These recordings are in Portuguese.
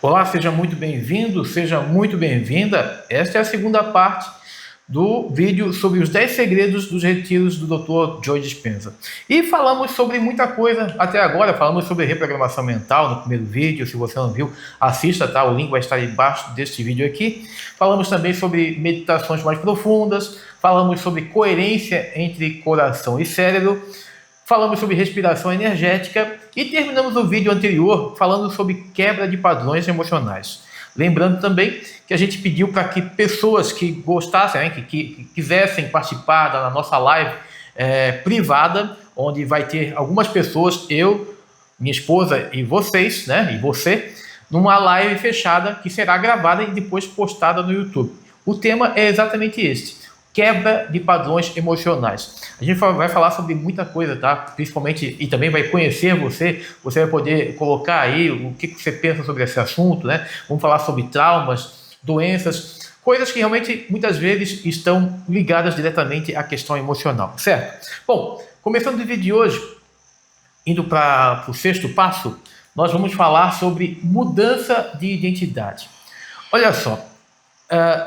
Olá, seja muito bem-vindo, seja muito bem-vinda. Esta é a segunda parte do vídeo sobre os 10 segredos dos retiros do Dr. Joe Dispenza. E falamos sobre muita coisa até agora, falamos sobre reprogramação mental no primeiro vídeo. Se você não viu, assista, tá? O link vai estar embaixo deste vídeo aqui. Falamos também sobre meditações mais profundas, falamos sobre coerência entre coração e cérebro, falamos sobre respiração energética e terminamos o vídeo anterior falando sobre quebra de padrões emocionais. Lembrando também que a gente pediu para que pessoas que gostassem, né, que quisessem participar da nossa live privada, onde vai ter algumas pessoas, eu, minha esposa e vocês, né, e você, numa live fechada que será gravada e depois postada no YouTube. O tema é exatamente este: quebra de padrões emocionais. A gente vai falar sobre muita coisa, tá? Principalmente, e também vai conhecer você vai poder colocar aí o que você pensa sobre esse assunto, né? Vamos falar sobre traumas, doenças, coisas que realmente muitas vezes estão ligadas diretamente à questão emocional, certo? Bom, começando o vídeo de hoje, indo para o sexto passo, nós vamos falar sobre mudança de identidade. Olha só,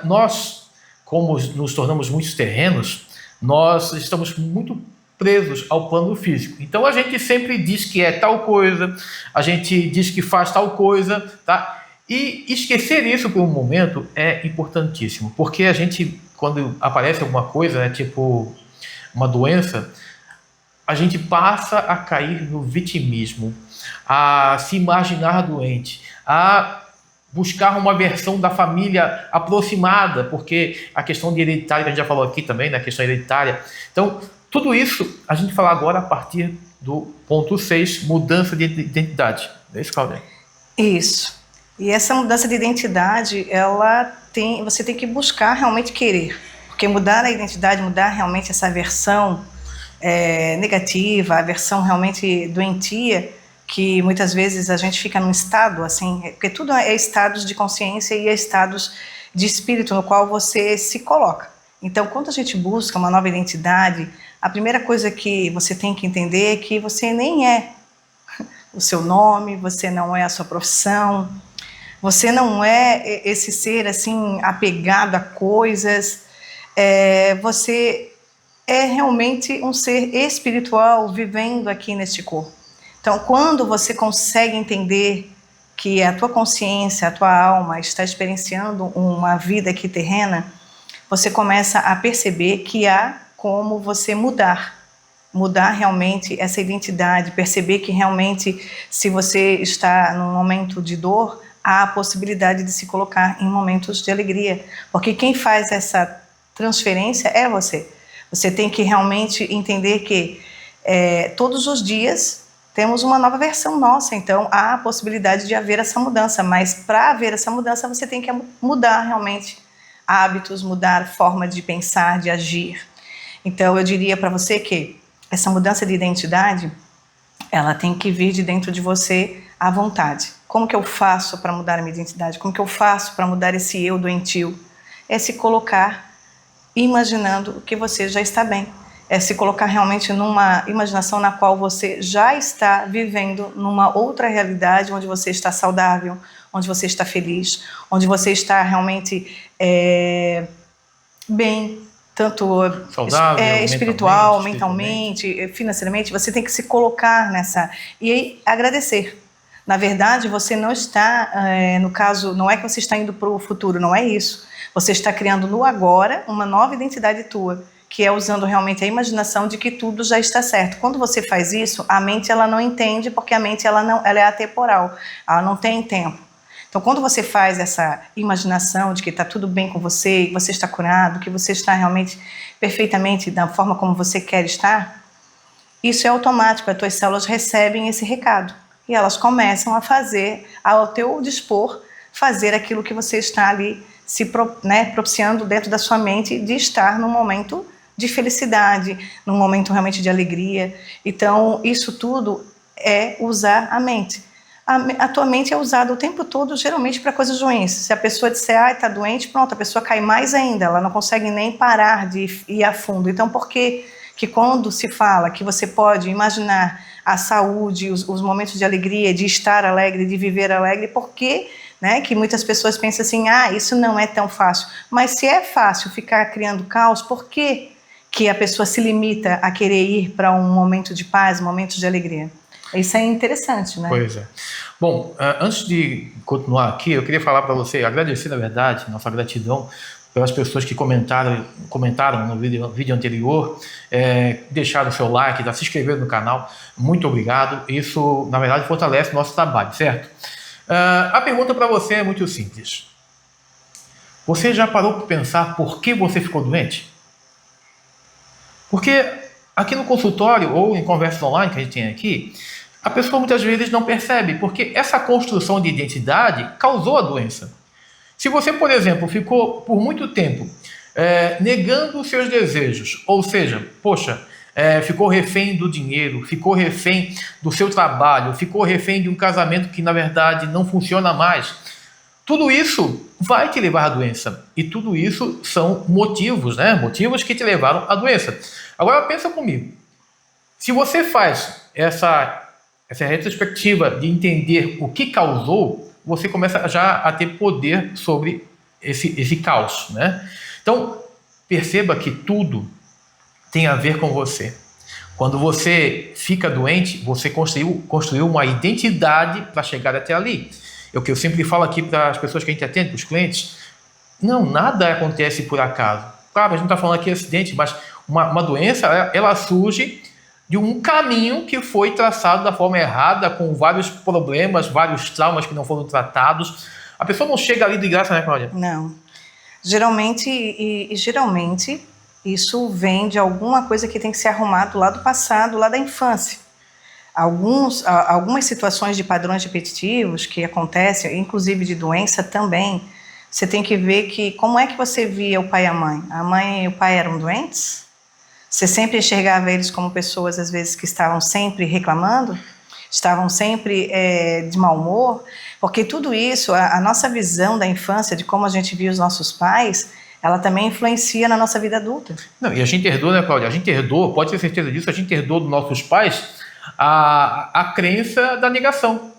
nós, como nos tornamos muitos terrenos, nós estamos muito presos ao plano físico. Então a gente sempre diz que é tal coisa, a gente diz que faz tal coisa, tá? E esquecer isso por um momento é importantíssimo, porque a gente, quando aparece alguma coisa, né, tipo uma doença, a gente passa a cair no vitimismo, a se imaginar doente, a buscar uma versão da família aproximada, porque a questão de hereditária, que a gente já falou aqui também, né, a questão hereditária. Então, tudo isso a gente fala agora a partir do ponto 6, mudança de identidade. É isso, Cláudia? Isso. E essa mudança de identidade, você tem que buscar realmente querer. Porque mudar a identidade, mudar realmente essa versão negativa, a versão realmente doentia, que muitas vezes a gente fica num estado assim, porque tudo é estados de consciência e é estados de espírito no qual você se coloca. Então, quando a gente busca uma nova identidade, a primeira coisa que você tem que entender é que você nem é o seu nome, você não é a sua profissão, você não é esse ser assim apegado a coisas, você é realmente um ser espiritual vivendo aqui neste corpo. Então, quando você consegue entender que a tua consciência, a tua alma está experienciando uma vida aqui terrena, você começa a perceber que há como você mudar realmente essa identidade, perceber que realmente, se você está num momento de dor, há a possibilidade de se colocar em momentos de alegria, porque quem faz essa transferência é você. Você tem que realmente entender que todos os dias temos uma nova versão nossa, então há a possibilidade de haver essa mudança, mas para haver essa mudança você tem que mudar realmente hábitos, mudar forma de pensar, de agir. Então eu diria para você que essa mudança de identidade, ela tem que vir de dentro de você à vontade. Como que eu faço para mudar a minha identidade? Como que eu faço para mudar esse eu doentio? É se colocar imaginando que você já está bem. É se colocar realmente numa imaginação na qual você já está vivendo numa outra realidade, onde você está saudável, onde você está feliz, onde você está realmente bem, tanto saudável, espiritual, mentalmente, financeiramente. Você tem que se colocar nessa e agradecer. Na verdade, você não está, no caso, não é que você está indo para o futuro, não é isso. Você está criando no agora uma nova identidade tua, que é usando realmente a imaginação de que tudo já está certo. Quando você faz isso, a mente ela não entende, porque a mente ela é atemporal, ela não tem tempo. Então, quando você faz essa imaginação de que está tudo bem com você, que você está curado, que você está realmente perfeitamente da forma como você quer estar, isso é automático, as tuas células recebem esse recado e elas começam a fazer, ao teu dispor, fazer aquilo que você está ali propiciando dentro da sua mente de estar num momento de felicidade, num momento realmente de alegria. Então, isso tudo é usar a mente. A tua mente é usada o tempo todo, geralmente, para coisas ruins. Se a pessoa disser, está doente, pronto, a pessoa cai mais ainda, ela não consegue nem parar de ir a fundo. Então, por que quando se fala que você pode imaginar a saúde, os momentos de alegria, de estar alegre, de viver alegre, por que né? Que muitas pessoas pensam assim, isso não é tão fácil. Mas se é fácil ficar criando caos, por que a pessoa se limita a querer ir para um momento de paz, um momento de alegria? Isso é interessante, né? Pois é. Bom, antes de continuar aqui, eu queria falar para você, agradecer, na verdade, nossa gratidão pelas pessoas que comentaram no vídeo anterior, deixaram o seu like, se inscreveram no canal. Muito obrigado. Isso, na verdade, fortalece o nosso trabalho, certo? A pergunta para você é muito simples. Você já parou para pensar por que você ficou doente? Porque aqui no consultório ou em conversas online que a gente tem aqui, a pessoa muitas vezes não percebe, porque essa construção de identidade causou a doença. Se você, por exemplo, ficou por muito tempo negando os seus desejos, ou seja, ficou refém do dinheiro, ficou refém do seu trabalho, ficou refém de um casamento que, na verdade, não funciona mais, tudo isso vai te levar à doença. E tudo isso são motivos, né? Motivos que te levaram à doença. Agora, pensa comigo. Se você faz essa retrospectiva de entender o que causou, você começa já a ter poder sobre esse caos, né? Então, perceba que tudo tem a ver com você. Quando você fica doente, você construiu uma identidade para chegar até ali. É o que eu sempre falo aqui para as pessoas que a gente atende, para os clientes. Não, nada acontece por acaso. Claro, a gente não está falando aqui de acidente, mas uma doença, ela surge de um caminho que foi traçado da forma errada, com vários problemas, vários traumas que não foram tratados. A pessoa não chega ali de graça, né, Cláudia? Não. Geralmente isso vem de alguma coisa que tem que ser arrumado lá do passado, lá da infância. Algumas situações de padrões repetitivos que acontecem, inclusive de doença também, você tem que ver que como é que você via o pai e a mãe? A mãe e o pai eram doentes? Você sempre enxergava eles como pessoas, às vezes, que estavam sempre reclamando? Estavam sempre de mau humor? Porque tudo isso, a nossa visão da infância, de como a gente via os nossos pais, ela também influencia na nossa vida adulta. Não, e a gente herdou, né, Cláudia? A gente herdou, pode ter certeza disso, a gente herdou dos nossos pais a crença da negação.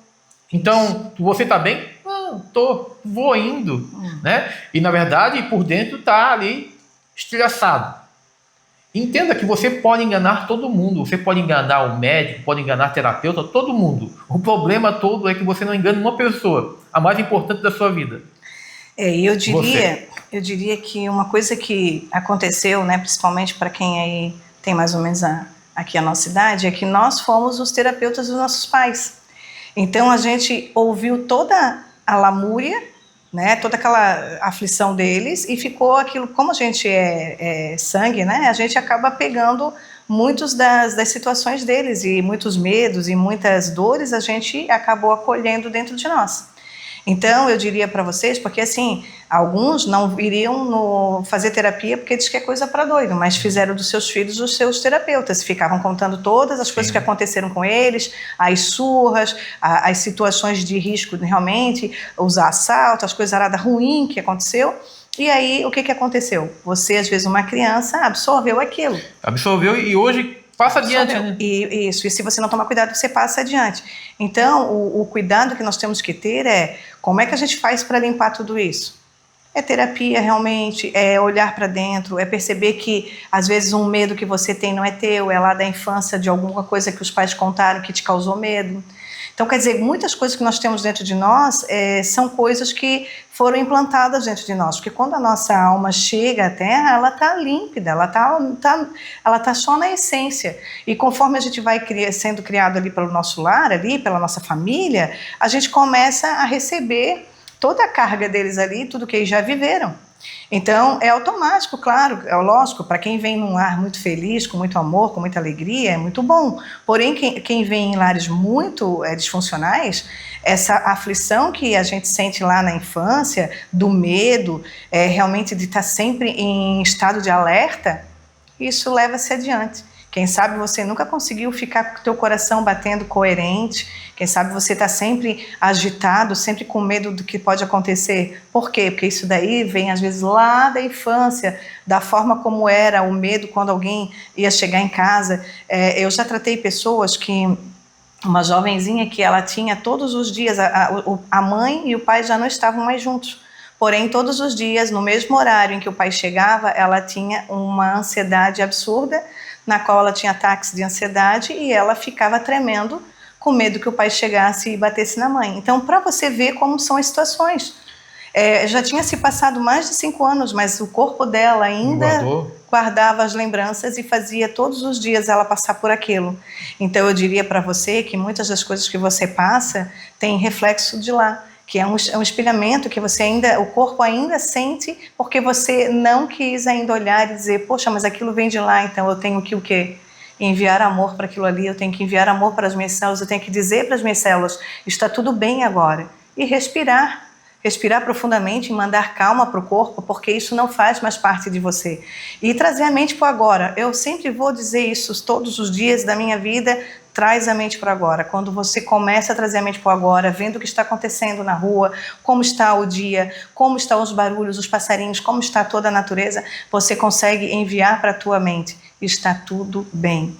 Então, você está bem? Não, vou indo, né? E, na verdade, por dentro está ali estilhaçado. Entenda que você pode enganar todo mundo, você pode enganar o médico, pode enganar o terapeuta, todo mundo. O problema todo é que você não engana uma pessoa, a mais importante da sua vida. Eu diria que uma coisa que aconteceu, né, principalmente para quem aí tem mais ou menos aqui a nossa idade, é que nós fomos os terapeutas dos nossos pais. Então a gente ouviu toda a lamúria, né, toda aquela aflição deles, e ficou aquilo, como a gente é sangue, né, a gente acaba pegando muitas das situações deles, e muitos medos e muitas dores a gente acabou acolhendo dentro de nós. Então, eu diria para vocês, porque assim, alguns não iriam fazer terapia porque diz que é coisa para doido, mas fizeram dos seus filhos os seus terapeutas, ficavam contando todas as coisas que aconteceram com eles, as surras, as situações de risco realmente, os assaltos, as coisas ruins que aconteceu. E aí, o que aconteceu? Você, às vezes, uma criança, absorveu aquilo. Absorveu e hoje passa adiante. Né? E se você não tomar cuidado, você passa adiante. Então, o cuidado que nós temos que ter é como é que a gente faz para limpar tudo isso? É terapia realmente, é olhar para dentro, é perceber que às vezes um medo que você tem não é teu, é lá da infância, de alguma coisa que os pais contaram que te causou medo. Então, quer dizer, muitas coisas que nós temos dentro de nós são coisas que foram implantadas dentro de nós, porque quando a nossa alma chega à Terra, ela está límpida, ela tá só na essência. E conforme a gente vai sendo criado ali pelo nosso lar, ali pela nossa família, a gente começa a receber toda a carga deles ali, tudo que eles já viveram. Então, é automático, claro, é lógico, para quem vem num lar muito feliz, com muito amor, com muita alegria, é muito bom. Porém, quem vem em lares muito disfuncionais, essa aflição que a gente sente lá na infância, do medo, realmente de estar sempre em estado de alerta, isso leva-se adiante. Quem sabe você nunca conseguiu ficar com o teu coração batendo coerente, quem sabe você está sempre agitado, sempre com medo do que pode acontecer. Por quê? Porque isso daí vem às vezes lá da infância, da forma como era o medo quando alguém ia chegar em casa. Eu já tratei pessoas que uma jovenzinha que ela tinha todos os dias, a mãe e o pai já não estavam mais juntos. Porém, todos os dias, no mesmo horário em que o pai chegava, ela tinha uma ansiedade absurda, na qual ela tinha ataques de ansiedade e ela ficava tremendo, com medo que o pai chegasse e batesse na mãe. Então, para você ver como são as situações. Já tinha se passado mais de 5 anos, mas o corpo dela ainda guardava as lembranças e fazia todos os dias ela passar por aquilo. Então, eu diria para você que muitas das coisas que você passa tem reflexo de lá, que é um espelhamento que você ainda, o corpo ainda sente, porque você não quis ainda olhar e dizer, poxa, mas aquilo vem de lá, então eu tenho que o quê? Enviar amor para aquilo ali, eu tenho que enviar amor para as minhas células, eu tenho que dizer para as minhas células, está tudo bem agora. E respirar profundamente e mandar calma para o corpo, porque isso não faz mais parte de você. E trazer a mente para o agora. Eu sempre vou dizer isso todos os dias da minha vida, traz a mente para o agora. Quando você começa a trazer a mente para o agora, vendo o que está acontecendo na rua, como está o dia, como estão os barulhos, os passarinhos, como está toda a natureza, você consegue enviar para a tua mente, está tudo bem.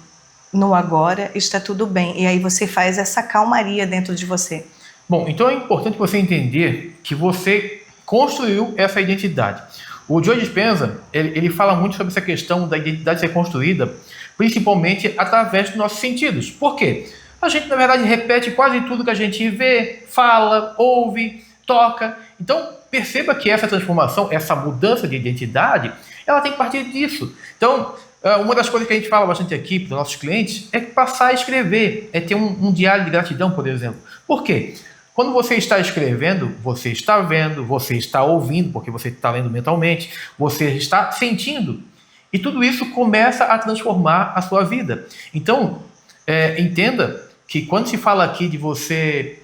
No agora está tudo bem. E aí você faz essa calmaria dentro de você. Bom, então é importante você entender que você construiu essa identidade. O Joe Dispenza, ele fala muito sobre essa questão da identidade ser construída, principalmente através dos nossos sentidos. Por quê? A gente, na verdade, repete quase tudo que a gente vê, fala, ouve, toca. Então, perceba que essa transformação, essa mudança de identidade, ela tem que partir disso. Então, uma das coisas que a gente fala bastante aqui para os nossos clientes é passar a escrever, é ter um diário de gratidão, por exemplo. Por quê? Quando você está escrevendo, você está vendo, você está ouvindo, porque você está lendo mentalmente, você está sentindo. E tudo isso começa a transformar a sua vida. Então, entenda que quando se fala aqui de você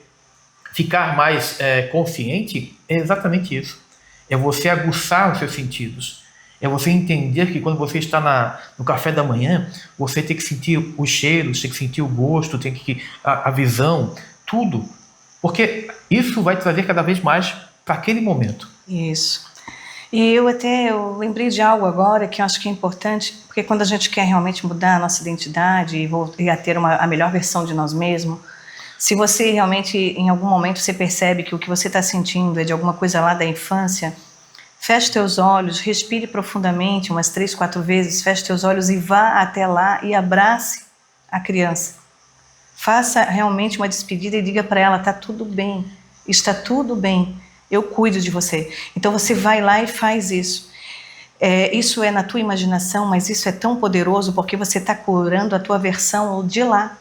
ficar mais consciente, é exatamente isso. É você aguçar os seus sentidos. É você entender que quando você está no café da manhã, você tem que sentir os cheiros, tem que sentir o gosto, tem que a visão, tudo. Porque isso vai trazer cada vez mais para aquele momento. Isso. E eu lembrei de algo agora que eu acho que é importante, porque quando a gente quer realmente mudar a nossa identidade e a ter a melhor versão de nós mesmos, se você realmente, em algum momento, você percebe que o que você está sentindo é de alguma coisa lá da infância, feche teus olhos, respire profundamente umas 3, 4 vezes, feche teus olhos e vá até lá e abrace a criança. Faça realmente uma despedida e diga para ela, está tudo bem, eu cuido de você. Então você vai lá e faz isso. Isso é na tua imaginação, mas isso é tão poderoso porque você está curando a tua versão de lá.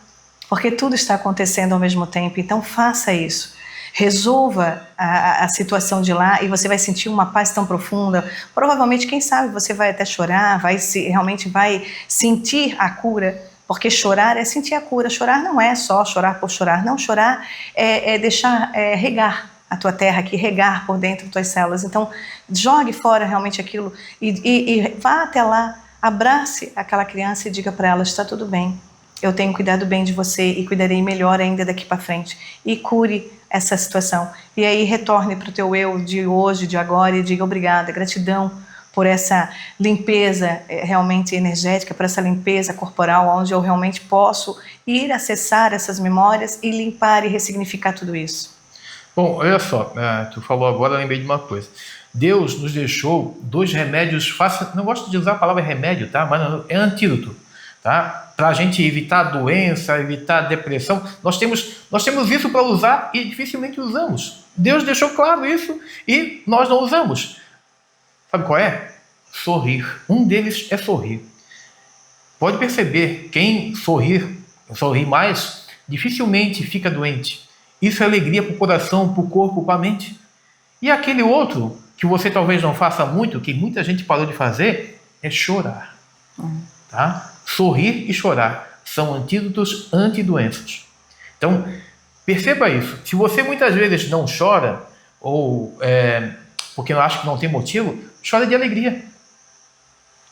Porque tudo está acontecendo ao mesmo tempo, então faça isso. Resolva a situação de lá e você vai sentir uma paz tão profunda. Provavelmente, quem sabe, você vai até chorar, realmente vai sentir a cura. Porque chorar é sentir a cura. Chorar não é só chorar por chorar. Não, chorar é deixar regar a tua terra aqui, regar por dentro das tuas células. Então, jogue fora realmente aquilo e vá até lá, abrace aquela criança e diga para ela, está tudo bem. Eu tenho cuidado bem de você e cuidarei melhor ainda daqui para frente. E cure essa situação. E aí retorne para o teu eu de hoje, de agora e diga obrigada, gratidão por essa limpeza realmente energética, por essa limpeza corporal, onde eu realmente posso ir acessar essas memórias e limpar e ressignificar tudo isso. Bom, olha só, tu falou agora, eu lembrei de uma coisa. Deus nos deixou 2 remédios fáceis, não gosto de usar a palavra remédio, tá? Mas é antídoto, tá? Para a gente evitar doença, evitar depressão. Nós temos isso para usar e dificilmente usamos. Deus deixou claro isso e nós não usamos. Sabe qual é? Sorrir. Um deles é sorrir. Pode perceber, quem sorri mais, dificilmente fica doente. Isso é alegria para o coração, para o corpo, para a mente. E aquele outro, que você talvez não faça muito, que muita gente parou de fazer, é chorar. Tá? Sorrir e chorar são antídotos antidoenças. Então, perceba isso. Se você muitas vezes não chora, ou porque não acha que não tem motivo, chora de alegria.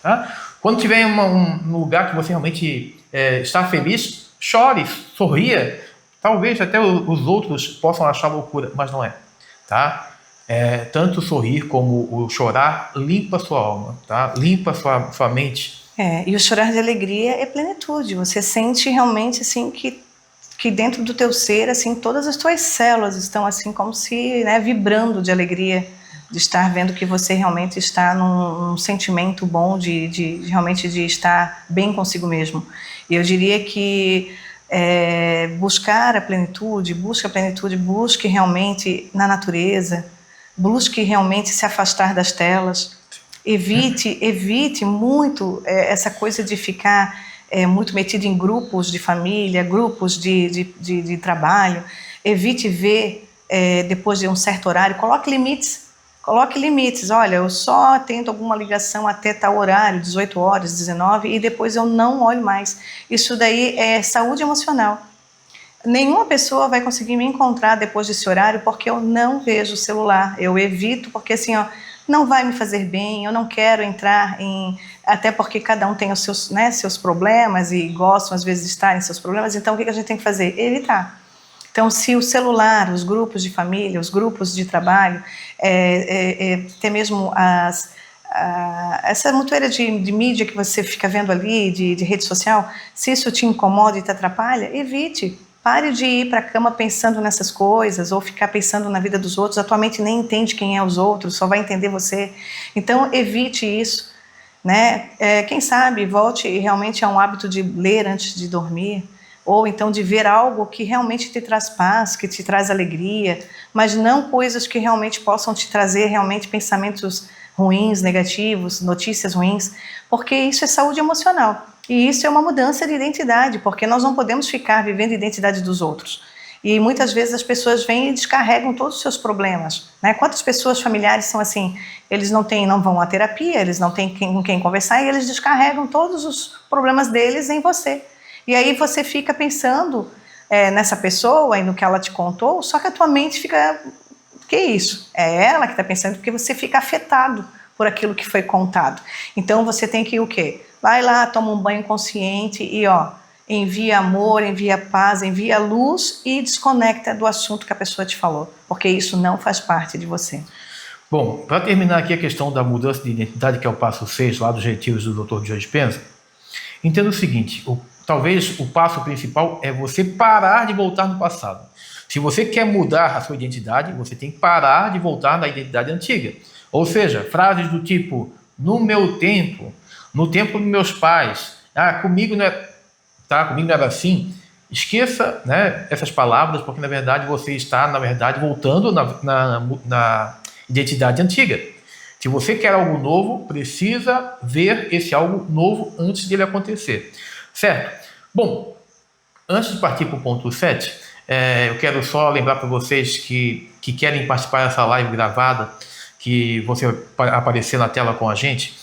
Tá? Quando tiver um lugar que você realmente está feliz, chore, sorria. Talvez até os outros possam achar loucura, mas não é. Tá? Tanto o sorrir como o chorar limpa a sua alma, tá? Limpa a sua mente. E o chorar de alegria é plenitude. Você sente realmente assim que que dentro do teu ser, assim, todas as tuas células estão assim como se, né, vibrando de alegria, de estar vendo que você realmente está num sentimento bom de realmente de estar bem consigo mesmo. E eu diria que buscar a plenitude, busque realmente na natureza, busque realmente se afastar das telas, evite muito essa coisa de ficar muito metido em grupos de família, grupos de trabalho. Evite ver depois de um certo horário, coloque limites. Olha, eu só atendo alguma ligação até tal horário, 18 horas, 19, e depois eu não olho mais. Isso daí é saúde emocional. Nenhuma pessoa vai conseguir me encontrar depois desse horário porque eu não vejo o celular. Eu evito porque assim, não vai me fazer bem, eu não quero entrar em... Até porque cada um tem os seus, né, seus problemas e gostam às vezes de estar em seus problemas, então o que a gente tem que fazer? Evitar. Então, se o celular, os grupos de família, os grupos de trabalho, até mesmo essa montoeira de mídia que você fica vendo ali, de rede social, se isso te incomoda e te atrapalha, evite. Pare de ir para a cama pensando nessas coisas ou ficar pensando na vida dos outros. A tua mente nem entende quem é os outros, só vai entender você. Então, evite isso. Né? Quem sabe volte realmente a um hábito de ler antes de dormir, ou então de ver algo que realmente te traz paz, que te traz alegria, mas não coisas que realmente possam te trazer realmente pensamentos ruins, negativos, notícias ruins, porque isso é saúde emocional. E isso é uma mudança de identidade, porque nós não podemos ficar vivendo a identidade dos outros. E muitas vezes as pessoas vêm e descarregam todos os seus problemas. Né? Quantas pessoas familiares são assim? Eles não vão à terapia, eles não têm com quem conversar e eles descarregam todos os problemas deles em você. E aí você fica pensando nessa pessoa e no que ela te contou, só que a tua mente fica... Que isso? É ela que está pensando, porque você fica afetado por aquilo que foi contado. Então você tem que o quê? Vai lá, toma um banho consciente e envia amor, envia paz, envia luz e desconecta do assunto que a pessoa te falou, porque isso não faz parte de você. Bom, para terminar aqui a questão da mudança de identidade, que é o passo 6 lá dos retiros do Dr. Joe Dispenza, entenda o seguinte, talvez o passo principal é você parar de voltar no passado. Se você quer mudar a sua identidade, você tem que parar de voltar na identidade antiga. Ou seja, frases do tipo, no meu tempo, no tempo dos meus pais, comigo não era assim. Esqueça, né, essas palavras, porque na verdade você está voltando na identidade antiga. Se você quer algo novo, precisa ver esse algo novo antes dele acontecer. Certo? Bom, antes de partir para o ponto 7, eu quero só lembrar para vocês que querem participar dessa live gravada, que você vai aparecer na tela com a gente,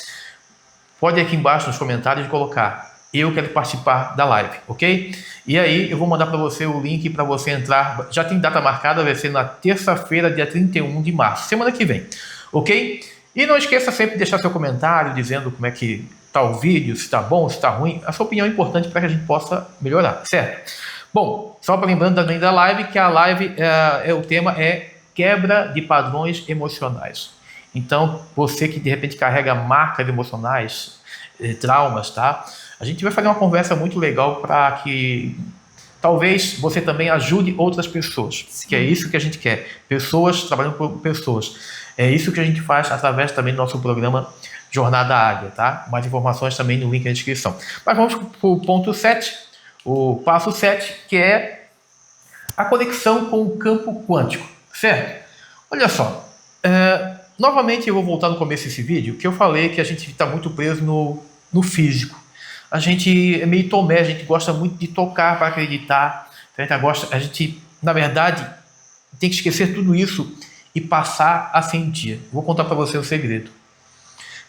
pode aqui embaixo nos comentários colocar, eu quero participar da live, ok? E aí eu vou mandar para você o link para você entrar, já tem data marcada, vai ser na terça-feira, dia 31 de março, semana que vem, ok? E não esqueça sempre de deixar seu comentário, dizendo como é que está o vídeo, se está bom, se está ruim, a sua opinião é importante para que a gente possa melhorar, certo? Bom, só para lembrando também da live, que a live, o tema é quebra de padrões emocionais. Então, você que de repente carrega marcas emocionais, traumas, tá? A gente vai fazer uma conversa muito legal para que talvez você também ajude outras pessoas. Sim. Que é isso que a gente quer. Pessoas trabalhando por pessoas. É isso que a gente faz através também do nosso programa Jornada Águia, tá? Mais informações também no link na descrição. Mas vamos para o ponto 7, o passo 7, que é a conexão com o campo quântico, certo? Olha só, novamente eu vou voltar no começo desse vídeo, que eu falei que a gente está muito preso no físico. A gente é meio tomé, a gente gosta muito de tocar para acreditar, a gente, na verdade, tem que esquecer tudo isso e passar a sentir. Vou contar para você um segredo.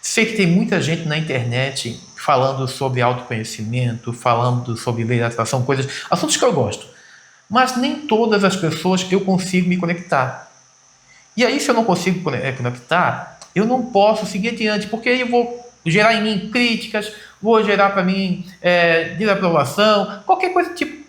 Sei que tem muita gente na internet falando sobre autoconhecimento, falando sobre lei da atração, assuntos que eu gosto. Mas nem todas as pessoas eu consigo me conectar. E aí, se eu não consigo conectar, eu não posso seguir adiante, porque aí eu vou gerar em mim críticas, vou gerar para mim desaprovação, qualquer coisa tipo,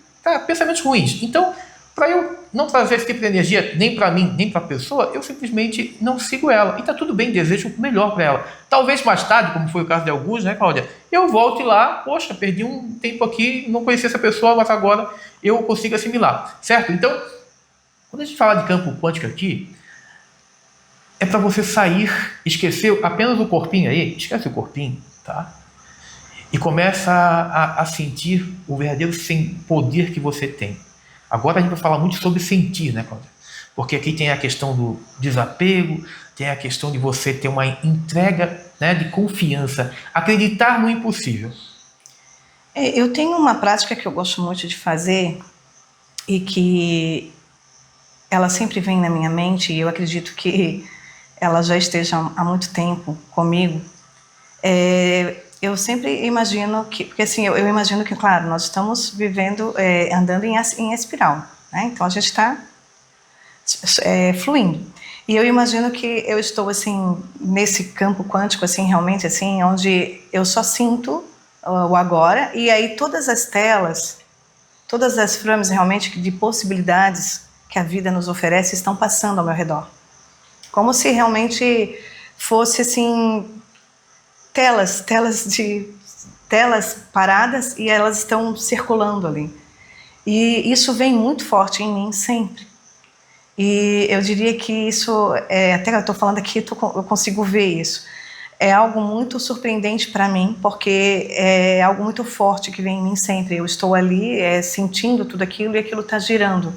pensamentos ruins. Então, Para eu não trazer esse tipo de energia nem para mim, nem para a pessoa, eu simplesmente não sigo ela. E está tudo bem, desejo o melhor para ela. Talvez mais tarde, como foi o caso de alguns, né, Cláudia? Eu volte lá, poxa, perdi um tempo aqui, não conheci essa pessoa, mas agora eu consigo assimilar, certo? Então, quando a gente fala de campo quântico aqui, é para você sair, esquecer apenas o corpinho aí, esquece o corpinho, tá? E começa a sentir o verdadeiro poder que você tem. Agora a gente vai falar muito sobre sentir, né, Cláudia? Porque aqui tem a questão do desapego, tem a questão de você ter uma entrega, né, de confiança, acreditar no impossível. Eu tenho uma prática que eu gosto muito de fazer e que ela sempre vem na minha mente, e eu acredito que ela já esteja há muito tempo comigo. Eu sempre imagino que, porque assim, eu imagino que, claro, nós estamos vivendo, andando em espiral, né? Então a gente está fluindo. E eu imagino que eu estou assim nesse campo quântico, assim, realmente assim, onde eu só sinto o agora, e aí todas as telas, todas as frames realmente de possibilidades que a vida nos oferece estão passando ao meu redor. Como se realmente fosse assim telas paradas, e elas estão circulando ali. E isso vem muito forte em mim sempre. E eu diria que isso, até eu estou falando aqui, eu consigo ver isso. É algo muito surpreendente para mim, porque é algo muito forte que vem em mim sempre. Eu estou ali sentindo tudo aquilo e aquilo está girando.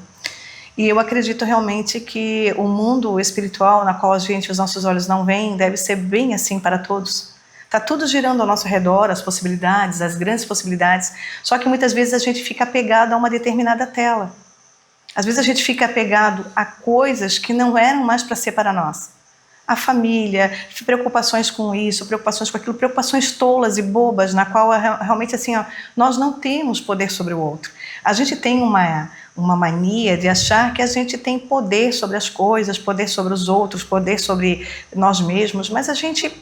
E eu acredito realmente que o mundo espiritual, na qual os nossos olhos não veem, deve ser bem assim para todos. Está tudo girando ao nosso redor, as possibilidades, as grandes possibilidades. Só que muitas vezes a gente fica apegado a uma determinada tela. Às vezes a gente fica apegado a coisas que não eram mais para ser para nós. A família, preocupações com isso, preocupações com aquilo, preocupações tolas e bobas, na qual realmente assim, nós não temos poder sobre o outro. A gente tem uma mania de achar que a gente tem poder sobre as coisas, poder sobre os outros, poder sobre nós mesmos, mas a gente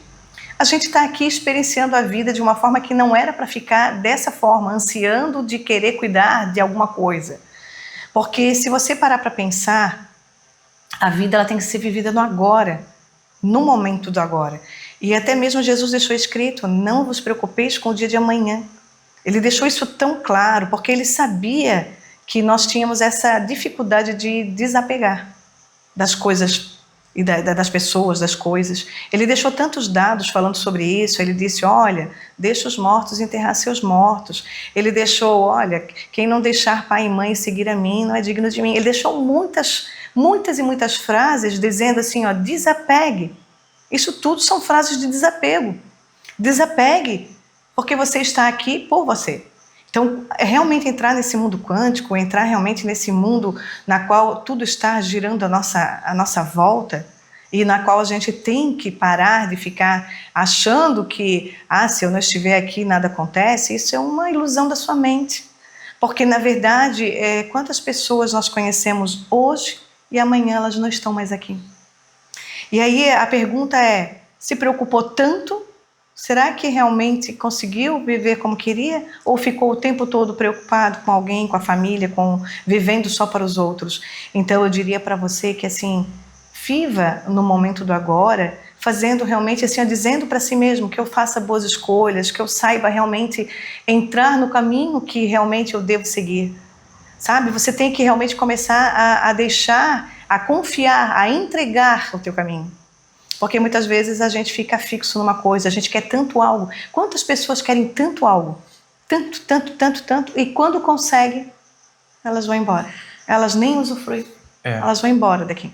está aqui experienciando a vida de uma forma que não era para ficar dessa forma, ansiando de querer cuidar de alguma coisa. Porque se você parar para pensar, a vida ela tem que ser vivida no agora, no momento do agora. E até mesmo Jesus deixou escrito, não vos preocupeis com o dia de amanhã. Ele deixou isso tão claro, porque ele sabia que nós tínhamos essa dificuldade de desapegar das coisas e das pessoas, das coisas. Ele deixou tantos dados falando sobre isso. Ele disse, olha, deixa os mortos enterrar seus mortos. Ele deixou, olha, quem não deixar pai e mãe seguir a mim não é digno de mim. Ele deixou muitas frases dizendo assim, ó, desapegue. Isso tudo são frases de desapego. Desapegue, porque você está aqui por você. Então, realmente entrar nesse mundo quântico, entrar realmente nesse mundo na qual tudo está girando à nossa volta, e na qual a gente tem que parar de ficar achando que, se eu não estiver aqui nada acontece, isso é uma ilusão da sua mente. Porque, na verdade, quantas pessoas nós conhecemos hoje e amanhã elas não estão mais aqui? E aí a pergunta é, se preocupou tanto? Será que realmente conseguiu viver como queria? Ou ficou o tempo todo preocupado com alguém, com a família, vivendo só para os outros? Então eu diria para você que assim, viva no momento do agora, fazendo realmente assim, dizendo para si mesmo que eu faça boas escolhas, que eu saiba realmente entrar no caminho que realmente eu devo seguir. Sabe? Você tem que realmente começar a deixar, a confiar, a entregar o teu caminho. Porque muitas vezes a gente fica fixo numa coisa, a gente quer tanto algo. Quantas pessoas querem tanto algo? Tanto, e quando conseguem, elas vão embora. Elas nem usufruem, elas vão embora daqui.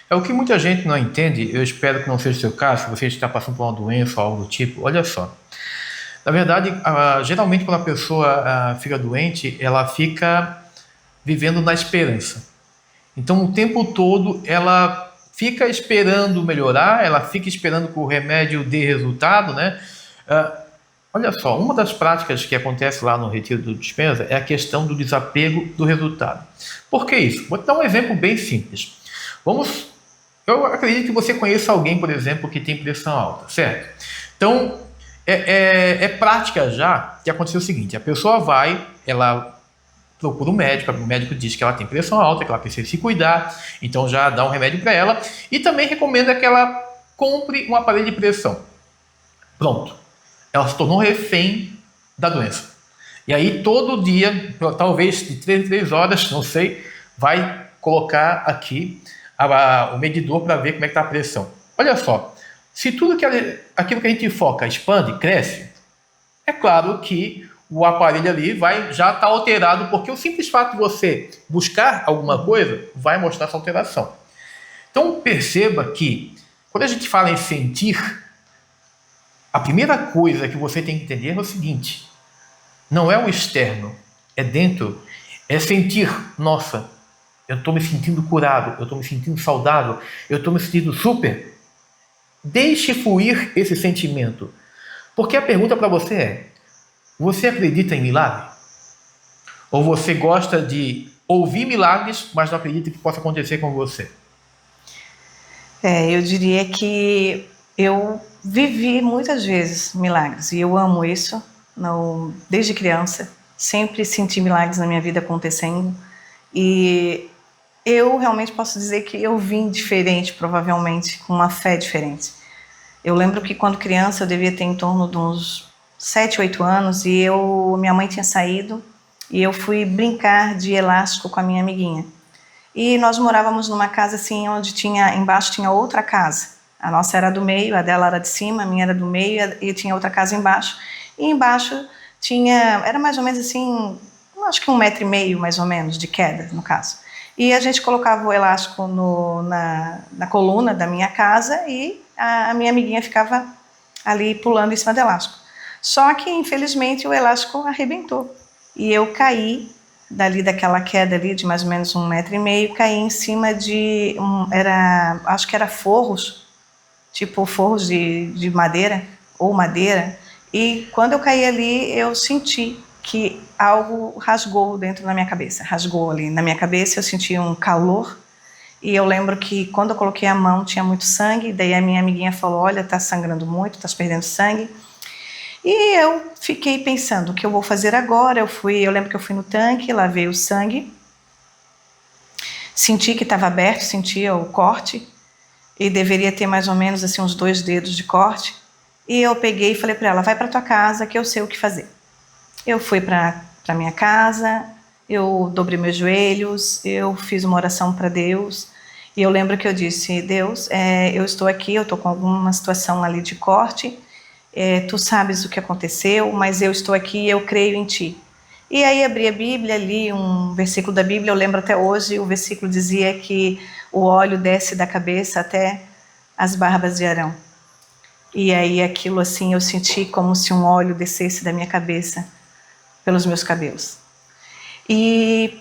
É o que muita gente não entende, eu espero que não seja o seu caso, se você está passando por uma doença ou algo do tipo, olha só. Na verdade, geralmente quando a pessoa fica doente, ela fica vivendo na esperança. Então o tempo todo ela fica esperando melhorar, ela fica esperando que o remédio dê resultado, né? Olha só, uma das práticas que acontece lá no Retiro do Dispensa é a questão do desapego do resultado. Por que isso? Vou te dar um exemplo bem simples. Eu acredito que você conheça alguém, por exemplo, que tem pressão alta, certo? Então, é prática já que aconteceu o seguinte, a pessoa ela procura o médico diz que ela tem pressão alta, que ela precisa se cuidar, então já dá um remédio para ela, e também recomenda que ela compre um aparelho de pressão. Pronto. Ela se tornou refém da doença. E aí todo dia, talvez de 3 em 3 horas, não sei, vai colocar aqui o medidor para ver como é que está a pressão. Olha só, se tudo aquilo que a gente foca expande, cresce, é claro que o aparelho ali vai já estar alterado, porque o simples fato de você buscar alguma coisa vai mostrar essa alteração. Então perceba que quando a gente fala em sentir, a primeira coisa que você tem que entender é o seguinte: não é o externo, é dentro. É sentir, nossa, eu estou me sentindo curado, eu estou me sentindo saudável, eu estou me sentindo super. Deixe fluir esse sentimento. Porque a pergunta para você é: você acredita em milagre? Ou você gosta de ouvir milagres, mas não acredita que possa acontecer com você? Eu diria que eu vivi muitas vezes milagres e eu amo isso. Desde criança, sempre senti milagres na minha vida acontecendo e eu realmente posso dizer que eu vim diferente, provavelmente, com uma fé diferente. Eu lembro que quando criança eu devia ter em torno de uns 7, 8 anos e minha mãe tinha saído e eu fui brincar de elástico com a minha amiguinha. E nós morávamos numa casa assim, onde embaixo tinha outra casa. A nossa era do meio, a dela era de cima, a minha era do meio e tinha outra casa embaixo. E embaixo era mais ou menos assim, acho que 1,5 metro mais ou menos de queda, no caso. E a gente colocava o elástico na coluna da minha casa e a minha amiguinha ficava ali pulando em cima do elástico. Só que, infelizmente, o elástico arrebentou. E eu caí daquela queda ali de mais ou menos 1,5 metro, caí em cima de, acho que era forros, tipo forros de madeira, ou madeira. E quando eu caí ali, eu senti que algo rasgou dentro da minha cabeça. Rasgou ali na minha cabeça, eu senti um calor. E eu lembro que quando eu coloquei a mão tinha muito sangue. Daí a minha amiguinha falou: olha, tá sangrando muito, tá perdendo sangue. E eu fiquei pensando, o que eu vou fazer agora? Eu lembro que eu fui no tanque, lavei o sangue. Senti que estava aberto, sentia o corte. E deveria ter mais ou menos assim uns 2 dedos de corte. E eu peguei e falei para ela: vai para tua casa que eu sei o que fazer. Eu fui para minha casa, eu dobrei meus joelhos, eu fiz uma oração para Deus. E eu lembro que eu disse: Deus, eu estou aqui, eu estou com alguma situação ali de corte, tu sabes o que aconteceu, mas eu estou aqui e eu creio em ti. E aí abri a Bíblia, li um versículo da Bíblia, eu lembro até hoje, o versículo dizia que o óleo desce da cabeça até as barbas de Arão. E aí aquilo assim, eu senti como se um óleo descesse da minha cabeça pelos meus cabelos. E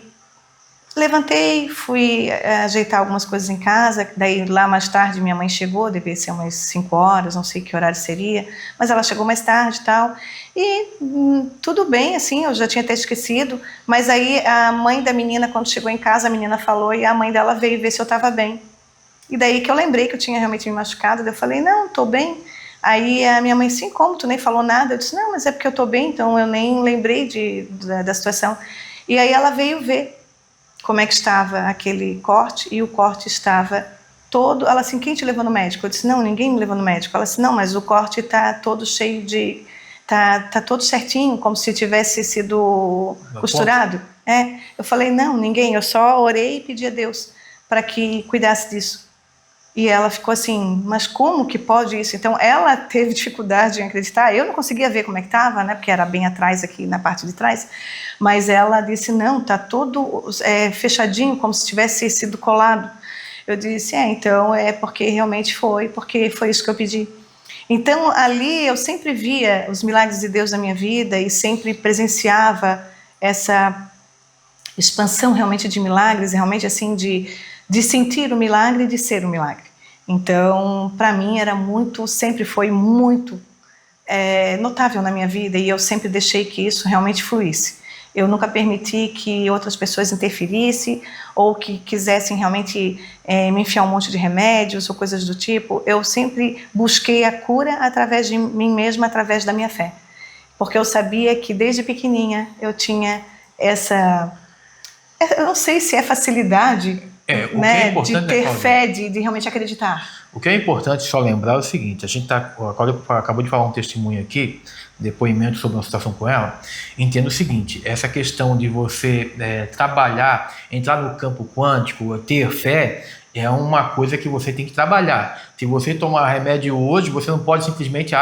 levantei, fui ajeitar algumas coisas em casa, daí lá mais tarde minha mãe chegou, devia ser umas 5 horas, não sei que horário seria, mas ela chegou mais tarde e tal, e tudo bem, assim, eu já tinha até esquecido, mas aí a mãe da menina, quando chegou em casa, a menina falou e a mãe dela veio ver se eu estava bem. E daí que eu lembrei que eu tinha realmente me machucado, daí eu falei: não, estou bem. Aí a minha mãe: assim, como? Tu nem falou nada? Eu disse: não, mas é porque eu estou bem, então eu nem lembrei da situação. E aí ela veio ver como é que estava aquele corte, e o corte estava todo... Ela assim: quem te levou no médico? Eu disse: não, ninguém me levou no médico. Ela disse: não, mas o corte está todo cheio de... Tá todo certinho, como se tivesse sido costurado. Eu falei: não, ninguém, eu só orei e pedi a Deus para que cuidasse disso. E ela ficou assim: mas como que pode isso? Então ela teve dificuldade em acreditar. Eu não conseguia ver como é que estava, né, porque era bem atrás aqui na parte de trás. Mas ela disse: não, tá todo fechadinho, como se tivesse sido colado. Eu disse: então é porque realmente porque foi isso que eu pedi. Então ali eu sempre via os milagres de Deus na minha vida e sempre presenciava essa expansão realmente de milagres, realmente assim de sentir o milagre e de ser o milagre. Então, para mim sempre foi muito notável na minha vida, e eu sempre deixei que isso realmente fluísse. Eu nunca permiti que outras pessoas interferissem ou que quisessem realmente me enfiar um monte de remédios ou coisas do tipo. Eu sempre busquei a cura através de mim mesma, através da minha fé. Porque eu sabia que desde pequenininha eu tinha Eu não sei se é facilidade, né, de ter fé, de realmente acreditar. O que é importante só lembrar é o seguinte, a gente agora acabou de falar um testemunho aqui, depoimento sobre uma situação com ela, entenda o seguinte, essa questão de você trabalhar, entrar no campo quântico, ter fé, é uma coisa que você tem que trabalhar. Se você tomar remédio hoje, você não pode simplesmente,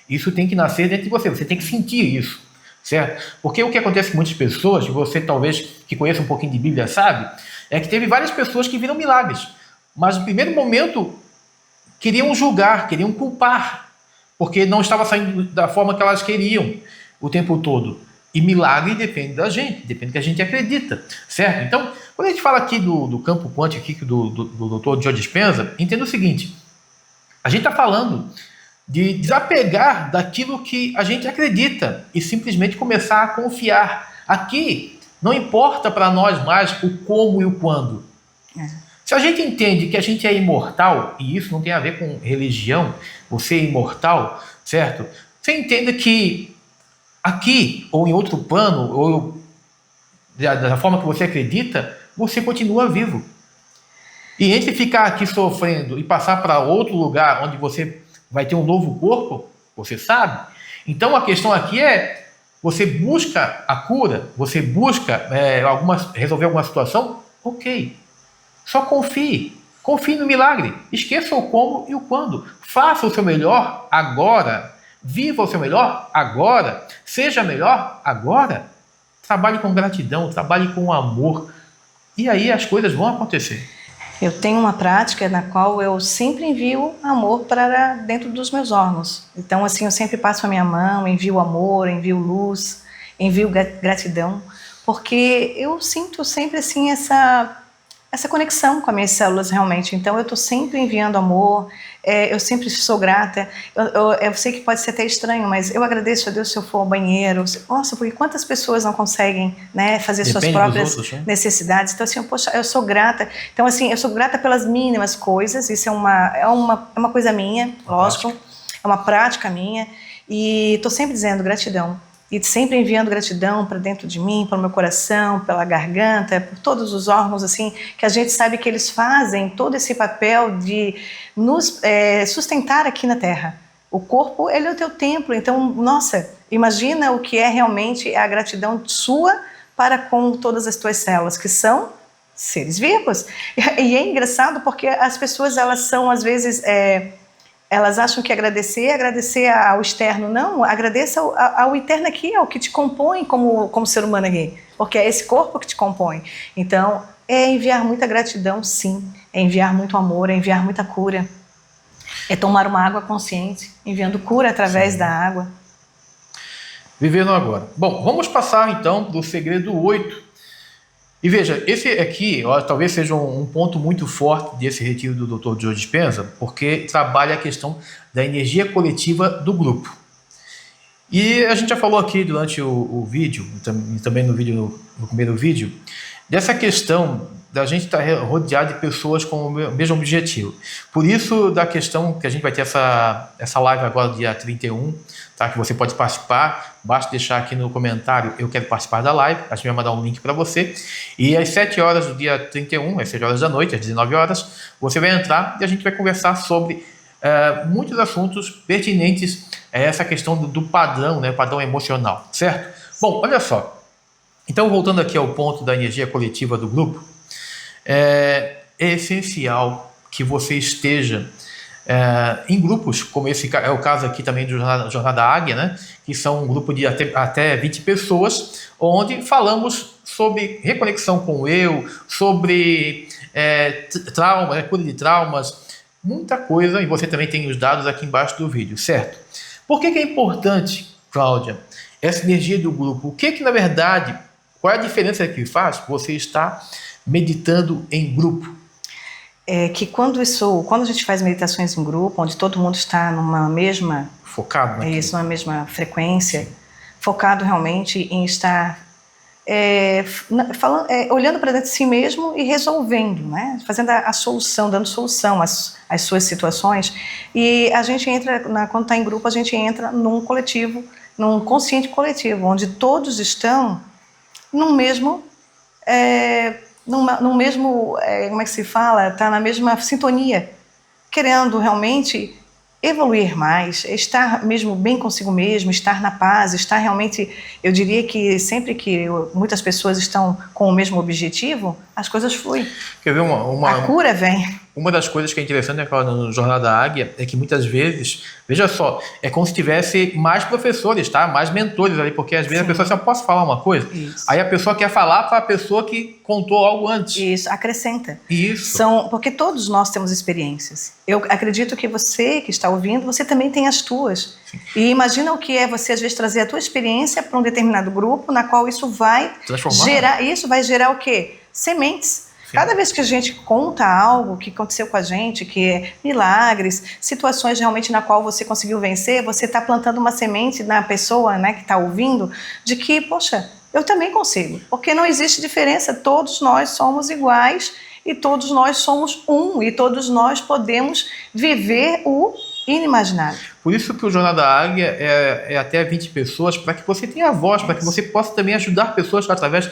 isso tem que nascer dentro de você tem que sentir isso, certo? Porque o que acontece com muitas pessoas, você talvez que conheça um pouquinho de Bíblia sabe, é que teve várias pessoas que viram milagres, mas no primeiro momento queriam julgar, queriam culpar, porque não estava saindo da forma que elas queriam o tempo todo. E milagre depende da gente, depende do que a gente acredita, certo? Então, quando a gente fala aqui do campo quântico aqui, do Dr. Joe Dispenza, entenda o seguinte, a gente está falando de desapegar daquilo que a gente acredita e simplesmente começar a confiar. Aqui, não importa para nós mais o como e o quando. Se a gente entende que a gente é imortal, e isso não tem a ver com religião, você é imortal, certo? Você entenda que aqui, ou em outro plano, ou da forma que você acredita, você continua vivo. E entre ficar aqui sofrendo e passar para outro lugar onde você vai ter um novo corpo, você sabe? Então a questão aqui é, você busca a cura, você busca resolver alguma situação, ok. Só confie no milagre, esqueça o como e o quando. Faça o seu melhor agora, viva o seu melhor agora, seja melhor agora. Trabalhe com gratidão, trabalhe com amor, e aí as coisas vão acontecer. Eu tenho uma prática na qual eu sempre envio amor para dentro dos meus órgãos. Então, assim, eu sempre passo a minha mão, envio amor, envio luz, envio gratidão, porque eu sinto sempre, assim, essa conexão com as minhas células realmente. Então eu estou sempre enviando amor, eu sempre sou grata. Eu sei que pode ser até estranho, mas eu agradeço a Deus se eu for ao banheiro. Nossa, porque quantas pessoas não conseguem, né, fazer suas próprias necessidades. Então assim, eu sou grata. Então assim, eu sou grata pelas mínimas coisas. Isso é uma coisa minha, lógico. É uma prática minha. E estou sempre dizendo gratidão. E sempre enviando gratidão para dentro de mim, para o meu coração, pela garganta, por todos os órgãos, assim, que a gente sabe que eles fazem todo esse papel de nos sustentar aqui na Terra. O corpo, ele é o teu templo, então, nossa, imagina o que é realmente a gratidão sua para com todas as tuas células, que são seres vivos. E é engraçado porque as pessoas, elas são, às vezes... elas acham que agradecer ao externo. Não, agradeça ao interno aqui, ao que te compõe como ser humano aqui, porque é esse corpo que te compõe. Então, é enviar muita gratidão, sim, é enviar muito amor, é enviar muita cura, é tomar uma água consciente, enviando cura através da água. Vivendo agora. Bom, vamos passar então do segredo 8. E veja, esse aqui talvez seja um ponto muito forte desse retiro do Dr. Joe Dispenza, porque trabalha a questão da energia coletiva do grupo. E a gente já falou aqui durante o vídeo, e também no primeiro vídeo, dessa questão da gente estar rodeado de pessoas com o mesmo objetivo. Por isso, da questão que a gente vai ter essa live agora, dia 31, tá? Que você pode participar, basta deixar aqui no comentário, eu quero participar da live, a gente vai mandar um link para você, e às 7 horas do dia 31, às 7 horas da noite, às 19 horas, você vai entrar e a gente vai conversar sobre muitos assuntos pertinentes a essa questão do padrão, né? Padrão emocional, certo? Bom, olha só, então voltando aqui ao ponto da energia coletiva do grupo, é essencial que você esteja em grupos, como esse é o caso aqui também do Jornada Águia, né? Que são um grupo de até 20 pessoas, onde falamos sobre reconexão com o eu, sobre trauma, cura de traumas, muita coisa, e você também tem os dados aqui embaixo do vídeo, certo? Por que é importante, Cláudia, essa energia do grupo? O que na verdade, qual é a diferença que faz você estar meditando em grupo? É que quando a gente faz meditações em grupo, onde todo mundo está numa mesma... Focado naquilo. Isso, numa mesma frequência, focado realmente em estar olhando para dentro de si mesmo e resolvendo, né? Fazendo a solução, dando solução às suas situações. E a gente entra, quando está em grupo, a gente entra num coletivo, num consciente coletivo, onde todos estão no mesmo no mesmo, como é que se fala, está na mesma sintonia, querendo realmente evoluir mais, estar mesmo bem consigo mesmo, estar na paz, estar realmente, eu diria que sempre que muitas pessoas estão com o mesmo objetivo, as coisas fluem. Quer ver A cura vem. Uma das coisas que é interessante no Jornada da Águia é que muitas vezes, veja só, é como se tivesse mais professores, tá? Mais mentores ali, porque às vezes a pessoa assim, eu posso falar uma coisa? Isso. Aí a pessoa quer falar para a pessoa que contou algo antes. Isso, acrescenta. Isso. Porque todos nós temos experiências. Eu acredito que você que está ouvindo, você também tem as tuas. Sim. E imagina o que é você às vezes trazer a tua experiência para um determinado grupo, na qual isso vai gerar, isso vai gerar o quê? Sementes. Cada vez que a gente conta algo que aconteceu com a gente, que é milagres, situações realmente na qual você conseguiu vencer, você está plantando uma semente na pessoa, né, que está ouvindo, de que, poxa, eu também consigo. Porque não existe diferença, todos nós somos iguais e todos nós somos um e todos nós podemos viver o inimaginável. Por isso que o Jornada da Águia é até 20 pessoas, para que você tenha voz, para que você possa também ajudar pessoas através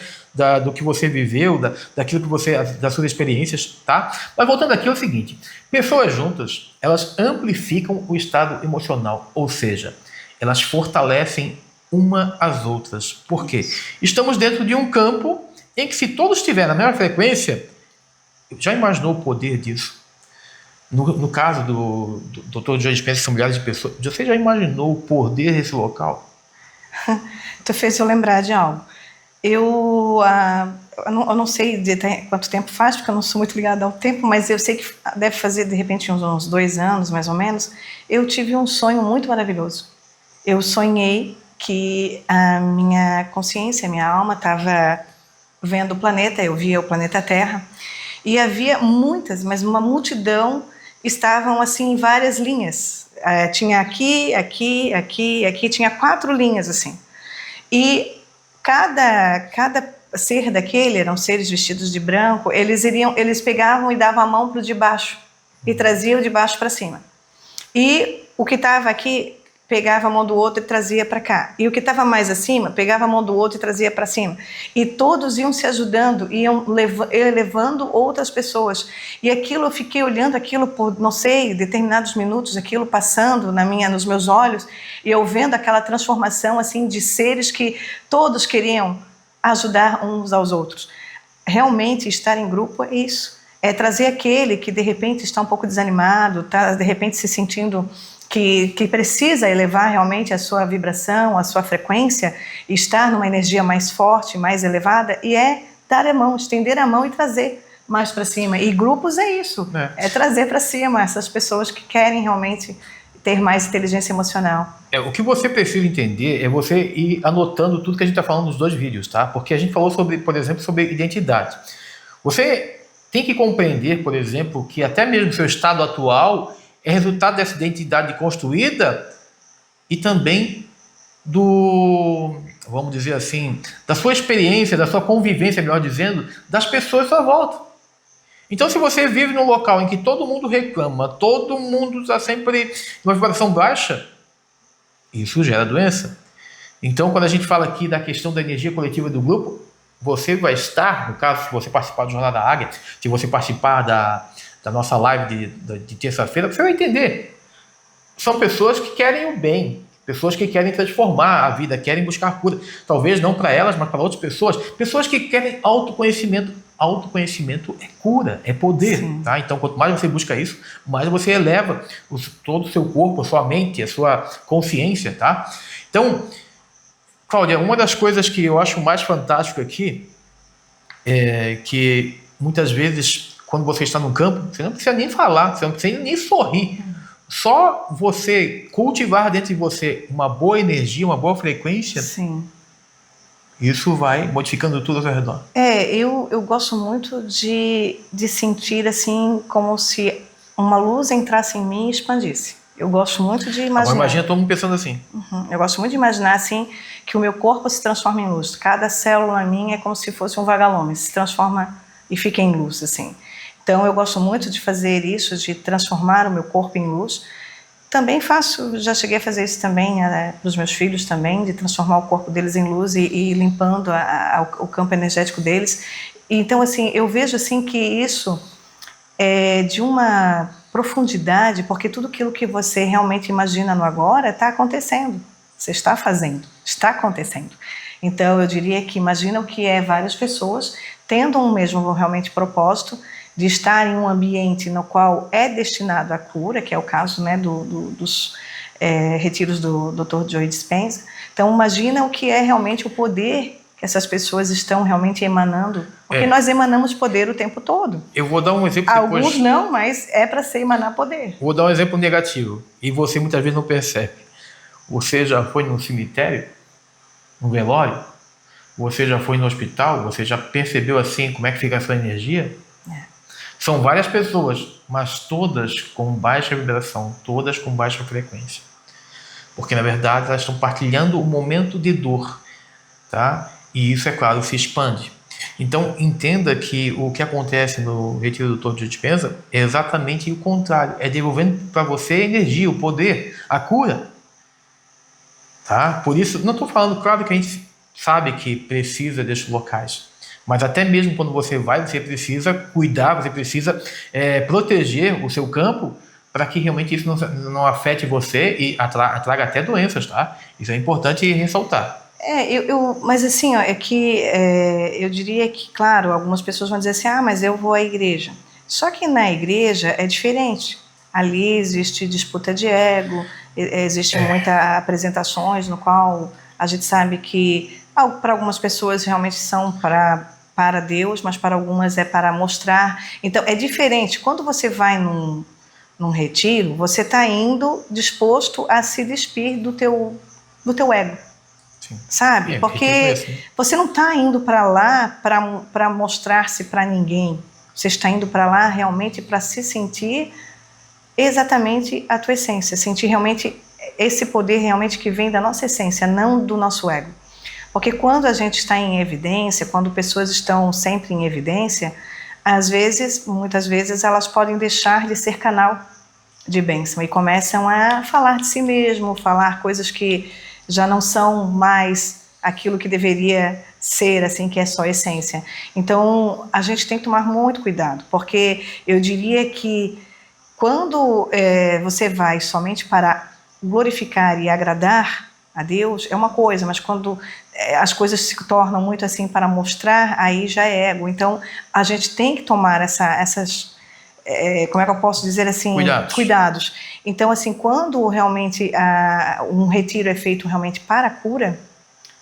do que você viveu, daquilo que das suas experiências, tá? Mas voltando aqui é o seguinte, pessoas juntas, elas amplificam o estado emocional, ou seja, elas fortalecem uma às outras. Por quê? Estamos dentro de um campo em que se todos estiverem na mesma frequência, já imaginou o poder disso? No caso do Dr. Joe Dispenza, são milhares de pessoas. Você já imaginou o poder desse local? Tu fez eu lembrar de algo. Eu não sei de quanto tempo faz, porque eu não sou muito ligada ao tempo, mas eu sei que deve fazer, de repente, uns 2 anos, mais ou menos. Eu tive um sonho muito maravilhoso. Eu sonhei que a minha consciência, a minha alma, estava vendo o planeta, eu via o planeta Terra, e havia muitas, mas uma multidão, estavam assim em várias linhas. Tinha aqui, tinha 4 linhas assim. E cada ser daquele, eram seres vestidos de branco, eles pegavam e davam a mão para o de baixo e traziam de baixo para cima. E o que estava aqui pegava a mão do outro e trazia para cá. E o que estava mais acima, pegava a mão do outro e trazia para cima. E todos iam se ajudando, iam elevando outras pessoas. E aquilo, eu fiquei olhando aquilo por, não sei, determinados minutos, aquilo passando nos meus olhos, e eu vendo aquela transformação assim de seres que todos queriam ajudar uns aos outros. Realmente, estar em grupo é isso. É trazer aquele que, de repente, está um pouco desanimado, está, de repente, se sentindo que precisa elevar realmente a sua vibração, a sua frequência, e estar numa energia mais forte, mais elevada, e dar a mão, estender a mão e trazer mais para cima. E grupos é isso, é trazer para cima essas pessoas que querem realmente ter mais inteligência emocional. O que você precisa entender é você ir anotando tudo que a gente está falando nos 2 vídeos, tá? Porque a gente falou sobre, por exemplo, sobre identidade. Você tem que compreender, por exemplo, que até mesmo o seu estado atual é resultado dessa identidade construída e também vamos dizer assim, da sua experiência, da sua convivência, melhor dizendo, das pessoas à sua volta. Então, se você vive num local em que todo mundo reclama, todo mundo está sempre numa vibração baixa, isso gera doença. Então, quando a gente fala aqui da questão da energia coletiva do grupo, você vai estar, no caso, se você participar do Jornada da Águia, se você participar da nossa live de terça-feira, você vai entender. São pessoas que querem o bem, pessoas que querem transformar a vida, querem buscar cura. Talvez não para elas, mas para outras pessoas. Pessoas que querem autoconhecimento. Autoconhecimento é cura, é poder. Tá? Então, quanto mais você busca isso, mais você eleva todo o seu corpo, a sua mente, a sua consciência. Tá? Então, Cláudia, uma das coisas que eu acho mais fantástico aqui é que muitas vezes, quando você está no campo, você não precisa nem falar, você não precisa nem sorrir. Só você cultivar dentro de você uma boa energia, uma boa frequência, Sim. Isso vai modificando tudo ao seu redor. Eu gosto muito de sentir assim, como se uma luz entrasse em mim e expandisse. Eu gosto muito de imaginar. Agora imagina todo mundo pensando assim. Eu gosto muito de imaginar assim, que o meu corpo se transforma em luz. Cada célula minha é como se fosse um vagalume, se transforma e fica em luz, assim. Então eu gosto muito de fazer isso, de transformar o meu corpo em luz, Também faço, já cheguei a fazer isso também para os meus filhos também, de transformar o corpo deles em luz e limpando o campo energético deles. Então, assim, eu vejo assim que isso é de uma profundidade, porque tudo aquilo que você realmente imagina no agora está acontecendo. Você está fazendo, está acontecendo. Então, eu diria que imagina o que é várias pessoas tendo um mesmo realmente propósito de estar em um ambiente no qual é destinado à cura, que é o caso, né, dos retiros do Dr. Joe Dispenza. Então, imagina o que é realmente o poder que essas pessoas estão realmente emanando, porque nós emanamos poder o tempo todo. Eu vou dar um exemplo depois. Alguns não, mas é para se emanar poder. Vou dar um exemplo negativo, e você muitas vezes não percebe. Você já foi no cemitério, no velório? Você já foi no hospital? Você já percebeu assim como é que fica a sua energia? São várias pessoas, mas todas com baixa vibração, todas com baixa frequência. Porque, na verdade, elas estão partilhando um momento de dor, tá? E isso, é claro, se expande. Então, entenda que o que acontece no retiro do Dr. Joe Dispenza é exatamente o contrário. É devolvendo para você a energia, o poder, a cura. Tá? Por isso, não estou falando, claro que a gente sabe que precisa desses locais. Mas até mesmo quando você vai, você precisa cuidar, você precisa proteger o seu campo para que realmente isso não afete você e traga até doenças, tá? Isso é importante ressaltar. Mas assim, ó, eu diria que, claro, algumas pessoas vão dizer assim, mas eu vou à igreja. Só que na igreja é diferente. Ali existe disputa de ego, existe muitas apresentações no qual a gente sabe que para algumas pessoas realmente são para Deus, mas para algumas é para mostrar. Então é diferente. Quando você vai num retiro, você está indo disposto a se despir do teu ego. Sim. Sabe? Porque você não está indo para lá para mostrar-se para ninguém. Você está indo para lá realmente para se sentir exatamente a tua essência, sentir realmente esse poder realmente que vem da nossa essência, não do nosso ego. Porque quando a gente está em evidência, quando pessoas estão sempre em evidência, muitas vezes elas podem deixar de ser canal de bênção e começam a falar de si mesmo, falar coisas que já não são mais aquilo que deveria ser, assim, que é só essência. Então, a gente tem que tomar muito cuidado, porque eu diria que quando você vai somente para glorificar e agradar a Deus, é uma coisa, mas quando as coisas se tornam muito assim para mostrar, aí já é ego. Então, a gente tem que tomar essas como é que eu posso dizer assim? Cuidados. Então, assim, quando realmente um retiro é feito realmente para a cura,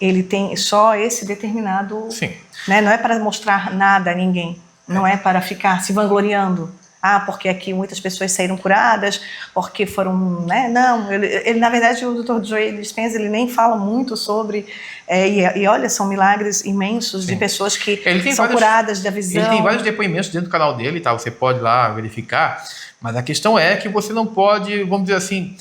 ele tem só esse determinado... Sim. Né? Não é para mostrar nada a ninguém, não é para ficar se vangloriando. Porque aqui muitas pessoas saíram curadas, porque foram... Né? Não, ele, na verdade, o Dr. Joe Dispenza, ele nem fala muito sobre... E olha, são milagres imensos. Sim. De pessoas que são curadas da visão. Ele tem vários depoimentos dentro do canal dele, tá? Você pode lá verificar, mas a questão é que você não pode, vamos dizer assim,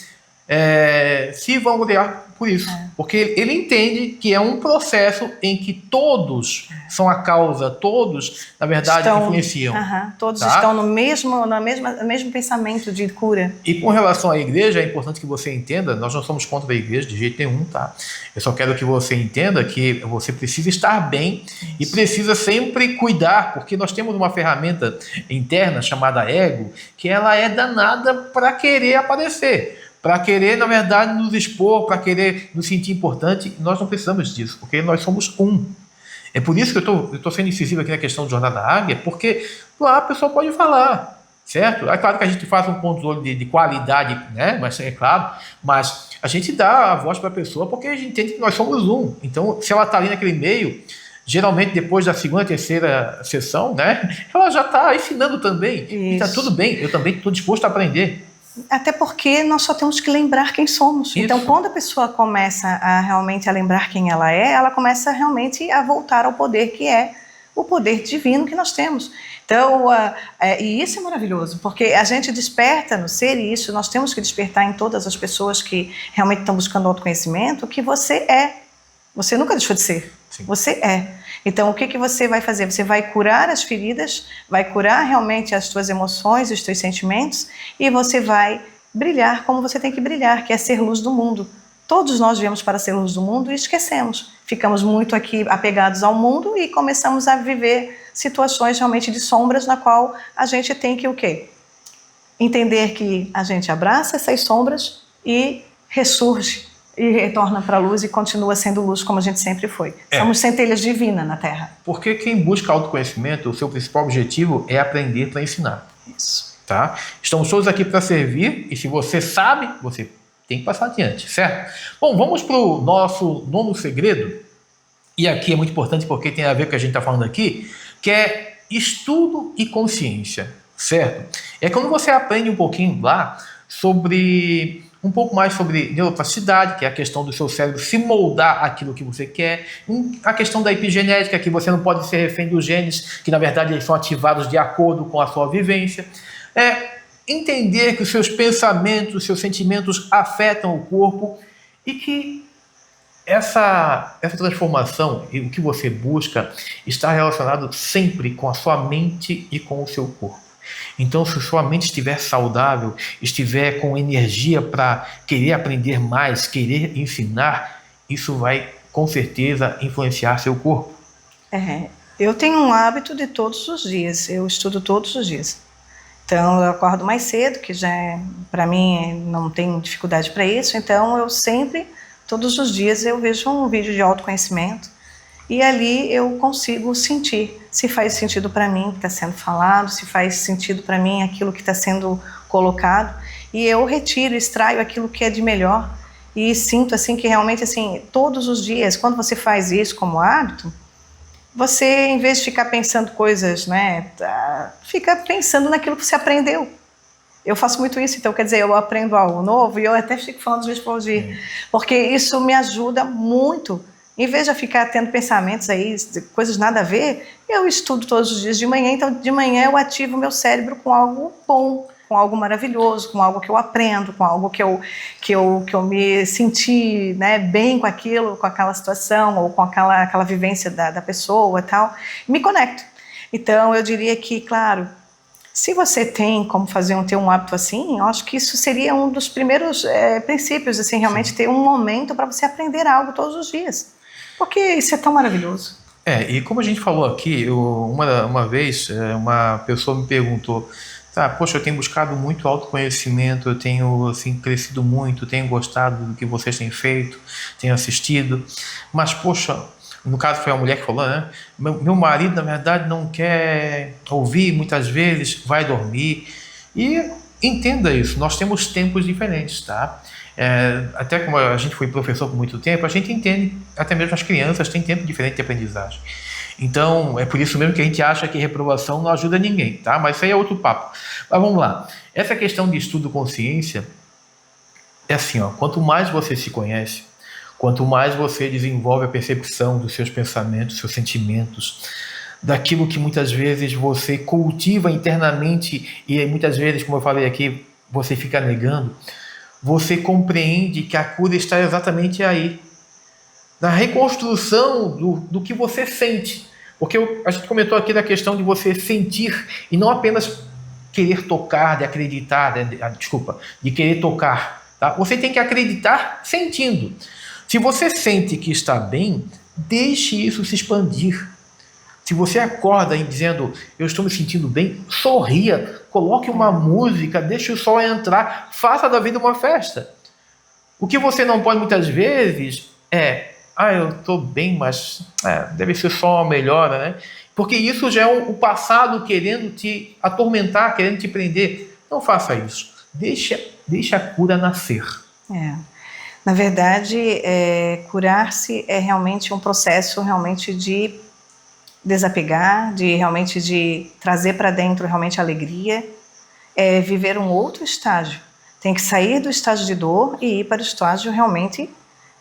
se vangloriar por isso. Porque ele entende que é um processo em que todos são a causa, todos, na verdade, influenciam. Todos estão no mesmo pensamento de cura. E com relação à igreja, é importante que você entenda, nós não somos contra a igreja de jeito nenhum, tá? Eu só quero que você entenda que você precisa estar bem e precisa sempre cuidar, porque nós temos uma ferramenta interna chamada ego, que ela é danada para querer aparecer. Para querer, na verdade, nos expor, para querer nos sentir importante. Nós não precisamos disso, porque nós somos um. É por isso que eu estou sendo incisivo aqui na questão de Jornada da Águia, porque lá a pessoa pode falar, certo? É claro que a gente faz um controle de qualidade, né? Mas é claro, mas a gente dá a voz para a pessoa porque a gente entende que nós somos um. Então, se ela está ali naquele meio, geralmente depois da segunda, terceira sessão, né? Ela já está ensinando também. Isso. E está tudo bem, eu também estou disposto a aprender. Até porque nós só temos que lembrar quem somos. Isso. Então, quando a pessoa começa realmente a lembrar quem ela é, ela começa realmente a voltar ao poder que é o poder divino que nós temos. Então, e isso é maravilhoso, porque a gente desperta no ser, e isso nós temos que despertar em todas as pessoas que realmente estão buscando autoconhecimento, que você é. Você nunca deixou de ser. Sim. Você é. Então, o que você vai fazer? Você vai curar as feridas, vai curar realmente as tuas emoções, os teus sentimentos, e você vai brilhar como você tem que brilhar, que é ser luz do mundo. Todos nós viemos para ser luz do mundo e esquecemos. Ficamos muito aqui apegados ao mundo e começamos a viver situações realmente de sombras, na qual a gente tem que o quê? Entender que a gente abraça essas sombras e ressurge e retorna para a luz e continua sendo luz como a gente sempre foi. Somos centelhas divinas na Terra. Porque quem busca autoconhecimento, o seu principal objetivo é aprender para ensinar. Isso. Tá? Estamos todos aqui para servir e se você sabe, você tem que passar adiante, certo? Bom, vamos para o nosso nono segredo. E aqui é muito importante porque tem a ver com o que a gente está falando aqui, que é estudo e consciência, certo? É quando você aprende um pouquinho lá um pouco mais sobre neuroplasticidade, que é a questão do seu cérebro se moldar aquilo que você quer, a questão da epigenética, que você não pode ser refém dos genes, que na verdade eles são ativados de acordo com a sua vivência. Entender que os seus pensamentos, os seus sentimentos afetam o corpo e que essa transformação e o que você busca está relacionado sempre com a sua mente e com o seu corpo. Então, se sua mente estiver saudável, estiver com energia para querer aprender mais, querer ensinar, isso vai com certeza influenciar seu corpo. Eu tenho um hábito de todos os dias, eu estudo todos os dias. Então, eu acordo mais cedo, que já para mim não tenho dificuldade para isso. Então, eu sempre, todos os dias, eu vejo um vídeo de autoconhecimento e ali eu consigo sentir se faz sentido para mim o que está sendo falado, se faz sentido para mim aquilo que está sendo colocado. E eu retiro, extraio aquilo que é de melhor e sinto assim que realmente assim todos os dias, quando você faz isso como hábito, você, em vez de ficar pensando coisas, né, fica pensando naquilo que você aprendeu. Eu faço muito isso, então quer dizer, eu aprendo algo novo e eu até fico falando às vezes para hoje, porque isso me ajuda muito. Em vez de eu ficar tendo pensamentos aí, coisas nada a ver, eu estudo todos os dias de manhã, então de manhã eu ativo o meu cérebro com algo bom, com algo maravilhoso, com algo que eu aprendo, com algo que eu me senti, né, bem com aquilo, com aquela situação, ou com aquela vivência da pessoa e tal, e me conecto. Então, eu diria que, claro, se você tem como ter um hábito assim, eu acho que isso seria um dos primeiros princípios, assim, realmente ter um momento para você aprender algo todos os dias, porque isso é tão maravilhoso. E como a gente falou aqui, uma vez uma pessoa me perguntou, poxa, eu tenho buscado muito autoconhecimento, eu tenho assim, crescido muito, tenho gostado do que vocês têm feito, tenho assistido, mas poxa, no caso foi a mulher que falou, né? Meu marido na verdade não quer ouvir, muitas vezes vai dormir, e entenda isso, nós temos tempos diferentes, tá? Até como a gente foi professor por muito tempo, a gente entende, até mesmo as crianças têm tempo diferente de aprendizagem. Então, é por isso mesmo que a gente acha que reprovação não ajuda ninguém, tá? Mas isso aí é outro papo. Mas vamos lá. Essa questão de estudo consciência é assim, quanto mais você se conhece, quanto mais você desenvolve a percepção dos seus pensamentos, dos seus sentimentos, daquilo que muitas vezes você cultiva internamente e muitas vezes, como eu falei aqui, você fica negando, você compreende que a cura está exatamente aí, na reconstrução do que você sente. Porque a gente comentou aqui da questão de você sentir e não apenas querer tocar, de acreditar, de querer tocar. Tá? Você tem que acreditar sentindo. Se você sente que está bem, deixe isso se expandir. Se você acorda dizendo, eu estou me sentindo bem, sorria, coloque uma música, deixe o sol entrar, faça da vida uma festa. O que você não pode muitas vezes eu estou bem, mas deve ser só uma melhora, né? Porque isso já é o passado querendo te atormentar, querendo te prender. Não faça isso. Deixa a cura nascer. Na verdade, curar-se é realmente um processo realmente de desapegar, de trazer para dentro realmente alegria, viver um outro estágio. Tem que sair do estágio de dor e ir para o estágio realmente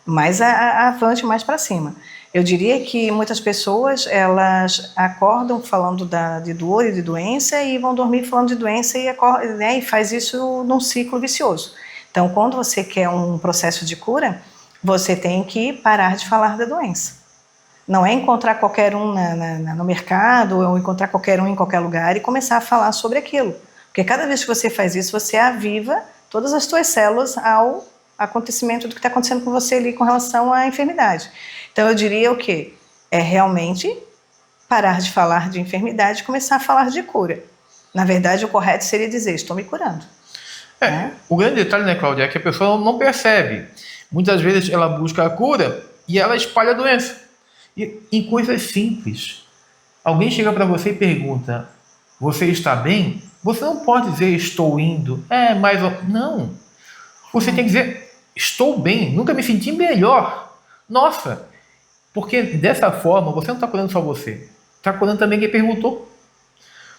mais avante, mais para cima. Eu diria que muitas pessoas, elas acordam falando de dor e de doença e vão dormir falando de doença e faz isso num ciclo vicioso. Então, quando você quer um processo de cura, você tem que parar de falar da doença. Não é encontrar qualquer um no mercado ou encontrar qualquer um em qualquer lugar e começar a falar sobre aquilo. Porque cada vez que você faz isso, você aviva todas as tuas células ao acontecimento do que está acontecendo com você ali com relação à enfermidade. Então eu diria o quê? É realmente parar de falar de enfermidade e começar a falar de cura. Na verdade, o correto seria dizer, estou me curando. O grande detalhe, né, Cláudia, é que a pessoa não percebe. Muitas vezes ela busca a cura e ela espalha a doença. E em coisas simples. Alguém chega para você e pergunta, você está bem? Você não pode dizer, estou indo. Mas... Não. Você tem que dizer, estou bem, nunca me senti melhor. Nossa! Porque dessa forma, você não está curando só você. Está curando também quem perguntou.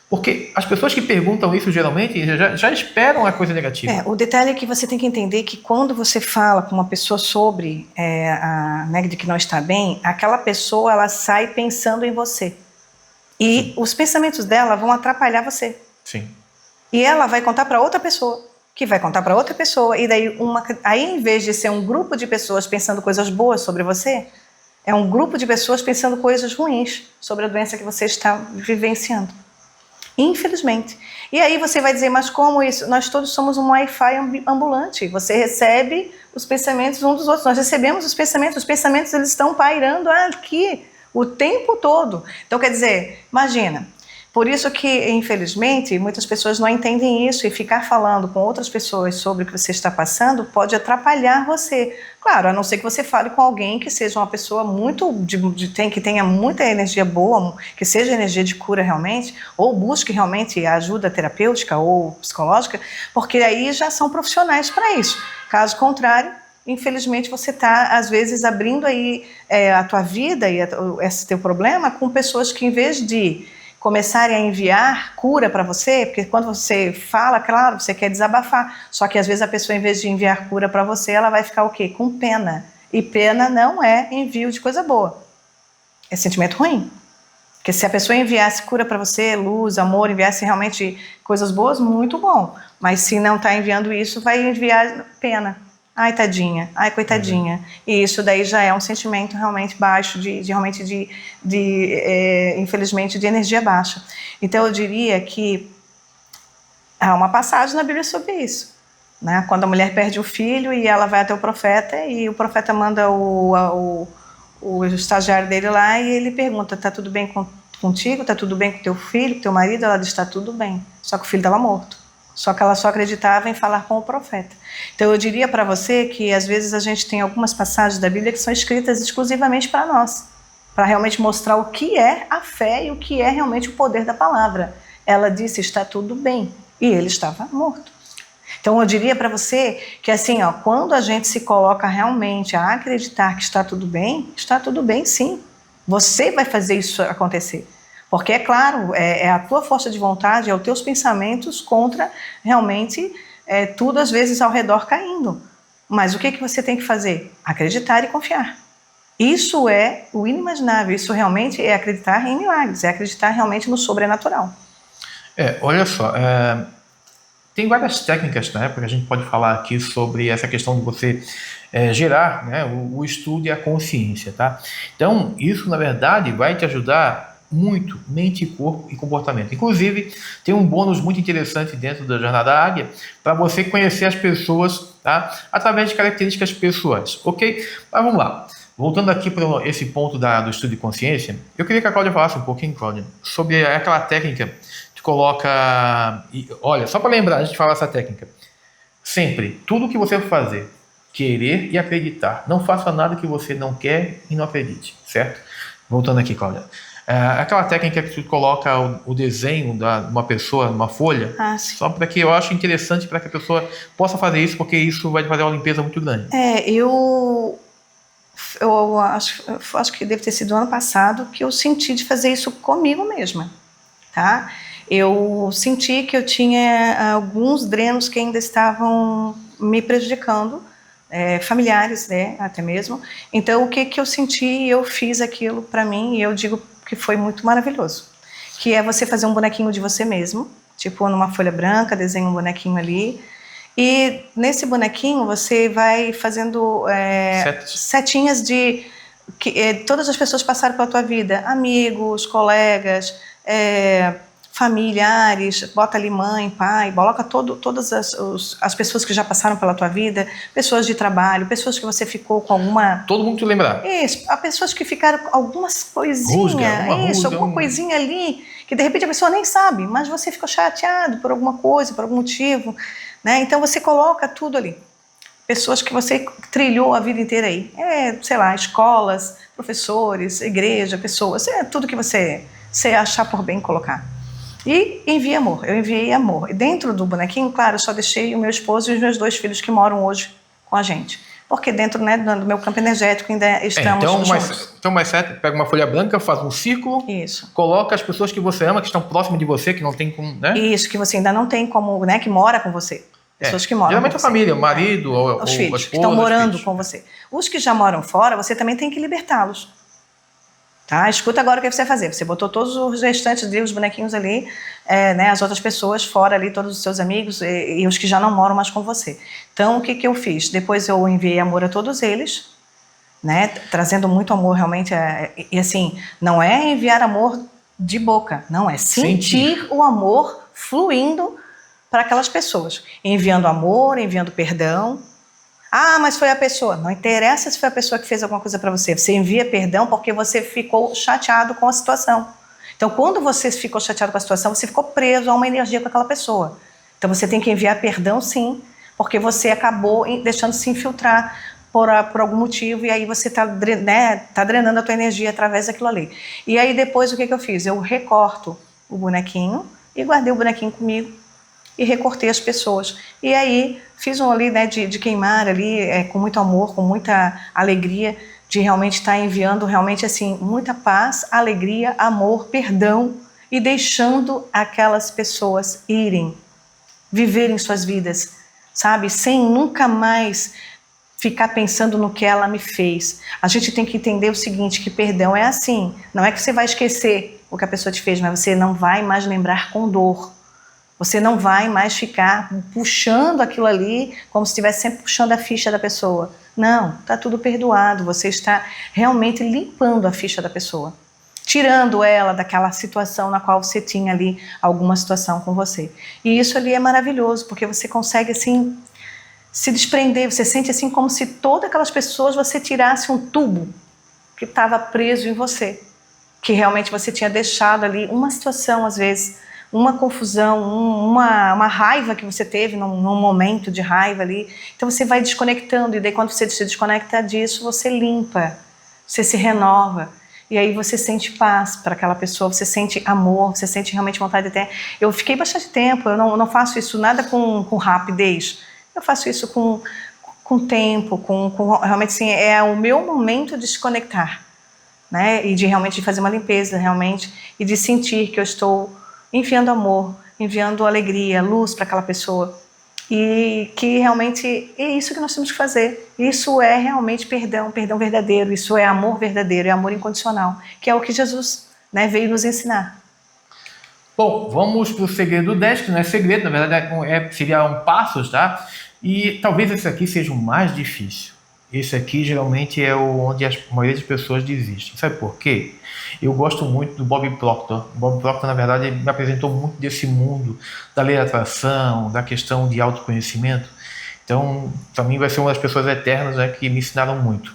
Porque as pessoas que perguntam isso, geralmente, já esperam a coisa negativa. O detalhe é que você tem que entender que quando você fala com uma pessoa sobre de que não está bem, aquela pessoa ela sai pensando em você. E Sim. Os pensamentos dela vão atrapalhar você. Sim. E ela vai contar para outra pessoa, que vai contar para outra pessoa. E daí, aí, em vez de ser um grupo de pessoas pensando coisas boas sobre você, é um grupo de pessoas pensando coisas ruins sobre a doença que você está vivenciando. Infelizmente. E aí você vai dizer, mas como isso? Nós todos somos um Wi-Fi ambulante. Você recebe os pensamentos uns dos outros. Nós recebemos os pensamentos eles estão pairando aqui o tempo todo. Então, quer dizer, imagina. Por isso que, infelizmente, muitas pessoas não entendem isso e ficar falando com outras pessoas sobre o que você está passando pode atrapalhar você. Claro, a não ser que você fale com alguém que seja uma pessoa que tenha muita energia boa, que seja energia de cura realmente, ou busque realmente ajuda terapêutica ou psicológica, porque aí já são profissionais para isso. Caso contrário, infelizmente você está, às vezes, abrindo aí a tua vida e esse teu problema com pessoas que, em vez de começarem a enviar cura para você, porque quando você fala, claro, você quer desabafar, só que às vezes a pessoa, em vez de enviar cura para você, ela vai ficar o quê? Com pena. E pena não é envio de coisa boa. É sentimento ruim. Porque se a pessoa enviasse cura para você, luz, amor, enviasse realmente coisas boas, muito bom. Mas se não está enviando isso, vai enviar pena. Ai, tadinha, ai, coitadinha. E isso daí já é um sentimento realmente baixo, infelizmente, de energia baixa. Então, eu diria que há uma passagem na Bíblia sobre isso. Né? Quando a mulher perde o filho e ela vai até o profeta, e o profeta manda o estagiário dele lá e ele pergunta, está tudo bem contigo? Está tudo bem com teu filho, com teu marido? Ela diz, está tudo bem. Só que o filho estava morto. Só que ela só acreditava em falar com o profeta. Então eu diria para você que às vezes a gente tem algumas passagens da Bíblia que são escritas exclusivamente para nós, para realmente mostrar o que é a fé e o que é realmente o poder da palavra. Ela disse, está tudo bem, e ele estava morto. Então eu diria para você que assim, quando a gente se coloca realmente a acreditar que está tudo bem sim. Você vai fazer isso acontecer. Porque, é claro, é a tua força de vontade, é os teus pensamentos contra realmente tudo, às vezes, ao redor caindo. Mas o que você tem que fazer? Acreditar e confiar. Isso é o inimaginável, isso realmente é acreditar em milagres, é acreditar realmente no sobrenatural. Olha só, tem várias técnicas, né, porque a gente pode falar aqui sobre essa questão de você gerar, né, o estudo e a consciência, tá? Então, isso, na verdade, vai te ajudar muito, mente, corpo e comportamento. Inclusive, tem um bônus muito interessante dentro da Jornada Águia para você conhecer as pessoas, tá? Através de características pessoais, ok? Mas vamos lá. Voltando aqui para esse ponto do estudo de consciência, eu queria que a Cláudia falasse um pouquinho, Cláudia, sobre aquela técnica que coloca... Olha, só para lembrar, a gente fala essa técnica. Sempre, tudo que você for fazer, querer e acreditar. Não faça nada que você não quer e não acredite, certo? Voltando aqui, Cláudia. Aquela técnica que tu coloca o desenho de uma pessoa numa folha, só para que eu acho interessante para que a pessoa possa fazer isso, porque isso vai fazer uma limpeza muito grande. Eu acho que deve ter sido ano passado que eu senti de fazer isso comigo mesma, tá? Eu senti que eu tinha alguns drenos que ainda estavam me prejudicando, familiares, né, até mesmo. Então, o que eu senti, eu fiz aquilo para mim e eu digo que foi muito maravilhoso, que é você fazer um bonequinho de você mesmo, tipo numa folha branca, desenha um bonequinho ali, e nesse bonequinho você vai fazendo setinhas de que todas as pessoas passaram pela tua vida, amigos, colegas, familiares, bota ali mãe, pai, coloca todas as pessoas que já passaram pela tua vida, pessoas de trabalho, pessoas que você ficou com alguma... Todo mundo te lembrar. Isso, há pessoas que ficaram com algumas coisinhas, alguma coisinha ali, que de repente a pessoa nem sabe, mas você ficou chateado por alguma coisa, por algum motivo, né? Então você coloca tudo ali. Pessoas que você trilhou a vida inteira aí. Sei lá, escolas, professores, igreja, pessoas, tudo que você achar por bem colocar. E envia amor, eu enviei amor. E dentro do bonequinho, claro, eu só deixei o meu esposo e os meus 2 filhos que moram hoje com a gente. Porque dentro, né, do meu campo energético ainda estamos juntos. Então, mais certo, pega uma folha branca, faz um círculo, isso, coloca as pessoas que você ama, que estão próximas de você, que não tem como, né? Isso, que você ainda não tem como, né, que mora com você. Pessoas que moram geralmente com a família, o marido, ou os filhos, a esposa, que estão morando com você. Os que já moram fora, você também tem que libertá-los. Tá? Escuta agora o que você vai fazer. Você botou todos os restantes ali, os bonequinhos ali, né, as outras pessoas fora ali, todos os seus amigos e os que já não moram mais com você. Então, o que eu fiz? Depois eu enviei amor a todos eles, né, trazendo muito amor realmente. E assim, não é enviar amor de boca, não, é sentir o amor fluindo para aquelas pessoas. Enviando amor, enviando perdão. Ah, mas foi a pessoa. Não interessa se foi a pessoa que fez alguma coisa para você. Você envia perdão porque você ficou chateado com a situação. Então, quando você ficou chateado com a situação, você ficou preso a uma energia com aquela pessoa. Então, você tem que enviar perdão, sim, porque você acabou deixando se infiltrar por algum motivo e aí você está drenando a tua energia através daquilo ali. E aí, depois, o que eu fiz? Eu recorto o bonequinho e guardei o bonequinho comigo e recortei as pessoas. E aí fiz um ali, né, de queimar ali, com muito amor, com muita alegria, de realmente estar enviando realmente assim, muita paz, alegria, amor, perdão, e deixando aquelas pessoas irem, viverem suas vidas, sabe? Sem nunca mais ficar pensando no que ela me fez. A gente tem que entender o seguinte, que perdão é assim, não é que você vai esquecer o que a pessoa te fez, mas você não vai mais lembrar com dor. Você não vai mais ficar puxando aquilo ali como se estivesse sempre puxando a ficha da pessoa. Não, está tudo perdoado. Você está realmente limpando a ficha da pessoa. Tirando ela daquela situação na qual você tinha ali alguma situação com você. E isso ali é maravilhoso, porque você consegue assim se desprender. Você sente assim como se todas aquelas pessoas você tirasse um tubo que estava preso em você. Que realmente você tinha deixado ali uma situação, às vezes, uma confusão, uma raiva que você teve num momento de raiva ali. Então você vai desconectando e daí quando você se desconecta disso, você limpa, você se renova. E aí você sente paz para aquela pessoa, você sente amor, você sente realmente vontade de ter. Eu fiquei bastante tempo, eu não faço isso nada com rapidez. Eu faço isso com tempo, com realmente assim, é o meu momento de se conectar, né? E de realmente fazer uma limpeza, realmente, e de sentir que eu estou enviando amor, enviando alegria, luz para aquela pessoa. E que realmente é isso que nós temos que fazer. Isso é realmente perdão verdadeiro, isso é amor verdadeiro, é amor incondicional, que é o que Jesus, né, veio nos ensinar. Bom, vamos para o segredo 10, que não é segredo, na verdade seria um passos, tá? E talvez esse aqui seja o mais difícil. Esse aqui geralmente é onde a maioria das pessoas desiste. Sabe por quê? Eu gosto muito do Bob Proctor. O Bob Proctor, na verdade, me apresentou muito desse mundo da lei da atração, da questão de autoconhecimento. Então, para mim, vai ser uma das pessoas eternas, né, que me ensinaram muito.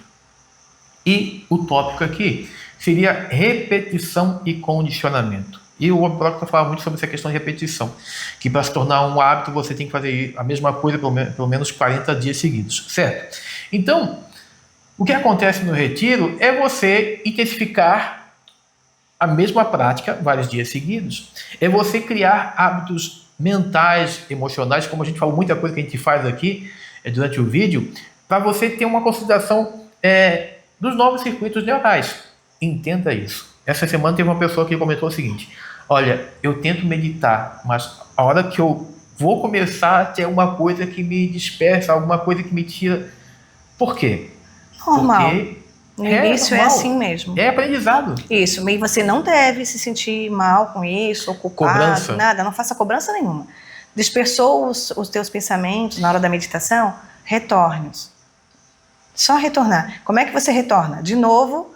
E o tópico aqui seria repetição e condicionamento. E o Bob Proctor fala muito sobre essa questão de repetição, que para se tornar um hábito você tem que fazer a mesma coisa pelo menos 40 dias seguidos, certo? Então, o que acontece no retiro é você intensificar a mesma prática vários dias seguidos. É você criar hábitos mentais, emocionais, como a gente falou, muita coisa que a gente faz aqui durante o vídeo, para você ter uma consideração dos novos circuitos neurais. Entenda isso. Essa semana teve uma pessoa que comentou o seguinte: olha, eu tento meditar, mas a hora que eu vou começar a ter uma coisa que me dispersa, alguma coisa que me tira. Por quê? Normal. Porque no início é assim mesmo. É aprendizado. Isso, e você não deve se sentir mal com isso, ou culpado, cobrança. Nada, não faça cobrança nenhuma. Dispersou os teus pensamentos na hora da meditação, retorne-os. Só retornar. Como é que você retorna? De novo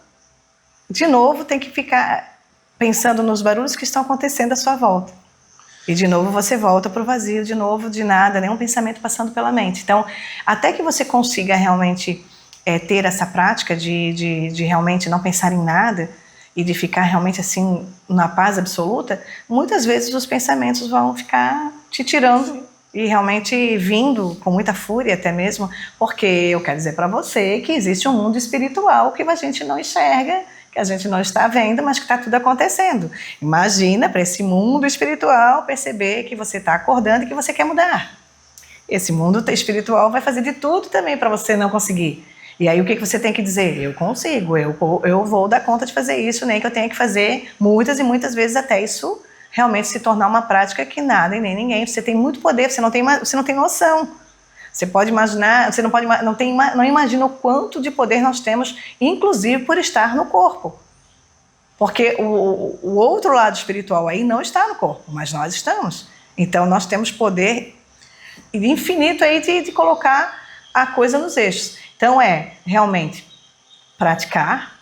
tem que ficar pensando nos barulhos que estão acontecendo à sua volta. E de novo você volta para o vazio, de novo, de nada, nenhum pensamento passando pela mente. Então, até que você consiga realmente ter essa prática de realmente não pensar em nada e de ficar realmente assim na paz absoluta, muitas vezes os pensamentos vão ficar te tirando e realmente vindo com muita fúria até mesmo, porque eu quero dizer para você que existe um mundo espiritual que a gente não enxerga, que a gente não está vendo, mas que está tudo acontecendo. Imagina para esse mundo espiritual perceber que você está acordando e que você quer mudar. Esse mundo espiritual vai fazer de tudo também para você não conseguir. E aí o que você tem que dizer? Eu consigo, eu vou dar conta de fazer isso, nem que eu tenha que fazer muitas e muitas vezes até isso realmente se tornar uma prática que nada e nem ninguém. Você tem muito poder, você não tem noção. Você pode imaginar, você não imagina o quanto de poder nós temos, inclusive por estar no corpo. Porque o outro lado espiritual aí não está no corpo, mas nós estamos. Então nós temos poder infinito aí de colocar a coisa nos eixos. Então realmente praticar,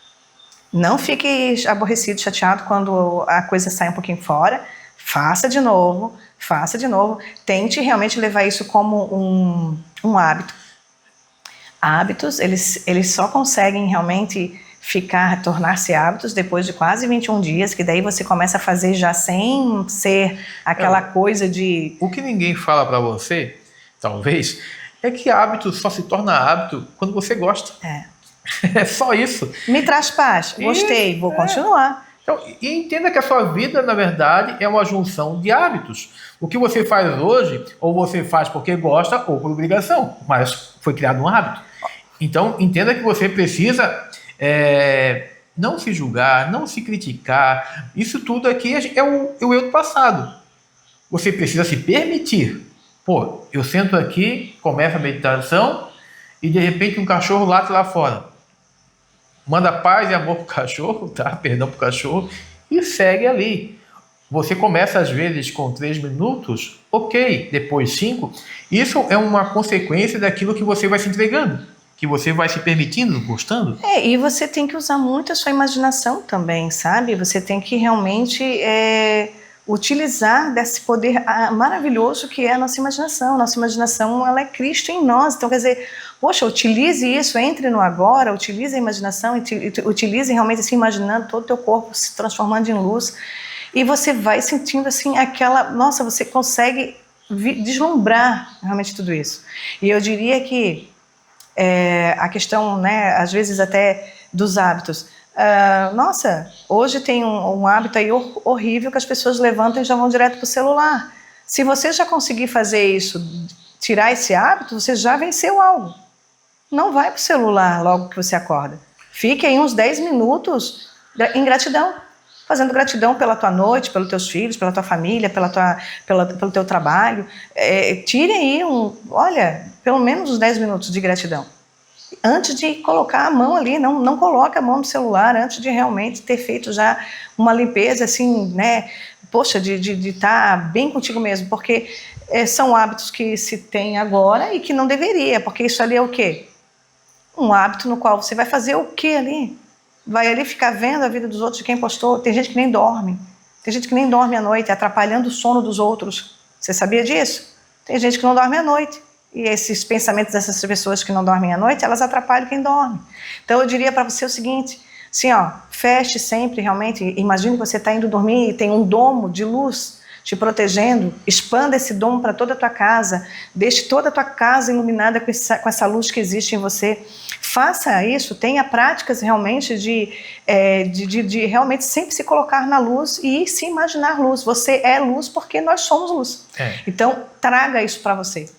não fique aborrecido, chateado quando a coisa sai um pouquinho fora, faça de novo, tente realmente levar isso como um hábito. Hábitos, eles só conseguem realmente tornar-se hábitos depois de quase 21 dias, que daí você começa a fazer já sem ser aquela coisa de... O que ninguém fala para você, talvez, é que hábito só se torna hábito quando você gosta. É só isso. Me traz paz, gostei, vou continuar. Então, e entenda que a sua vida, na verdade, é uma junção de hábitos. O que você faz hoje, ou você faz porque gosta, ou por obrigação, mas foi criado um hábito. Então, entenda que você precisa não se julgar, não se criticar. Isso tudo aqui é o eu do passado. Você precisa se permitir. Pô, eu sento aqui, começo a meditação, e de repente um cachorro late lá fora. Manda paz e amor pro cachorro, tá? Perdão pro cachorro, e segue ali. Você começa às vezes com 3 minutos, ok, depois 5. Isso é uma consequência daquilo que você vai se entregando, que você vai se permitindo, gostando. E você tem que usar muito a sua imaginação também, sabe? Você tem que realmente utilizar desse poder maravilhoso que é a nossa imaginação. Nossa imaginação, ela é Cristo em nós. Então, quer dizer, poxa, utilize isso, entre no agora, utilize a imaginação, utilize realmente assim, imaginando todo o teu corpo se transformando em luz. E você vai sentindo assim nossa, você consegue deslumbrar realmente tudo isso. E eu diria que a questão, né, às vezes até dos hábitos. Nossa, hoje tem um hábito aí horrível que as pessoas levantam e já vão direto para o celular. Se você já conseguir fazer isso, tirar esse hábito, você já venceu algo. Não vai para o celular logo que você acorda. Fique aí uns 10 minutos em gratidão, fazendo gratidão pela tua noite, pelos teus filhos, pela tua família, pelo teu trabalho. Tire aí pelo menos uns 10 minutos de gratidão. Antes de colocar a mão ali, não coloca a mão no celular, antes de realmente ter feito já uma limpeza, assim, né? Poxa, de estar bem contigo mesmo, porque são hábitos que se tem agora e que não deveria, porque isso ali é o quê? Um hábito no qual você vai fazer o quê ali? Vai ali ficar vendo a vida dos outros, de quem postou. Tem gente que nem dorme. Tem gente que nem dorme à noite, atrapalhando o sono dos outros. Você sabia disso? Tem gente que não dorme à noite. E esses pensamentos dessas pessoas que não dormem à noite, elas atrapalham quem dorme. Então eu diria para você o seguinte, assim, feche sempre realmente, imagine que você está indo dormir e tem um domo de luz te protegendo, expanda esse domo para toda a tua casa, deixe toda a tua casa iluminada com essa luz que existe em você. Faça isso, tenha práticas realmente de realmente sempre se colocar na luz e se imaginar luz. Você é luz porque nós somos luz. Então traga isso para você.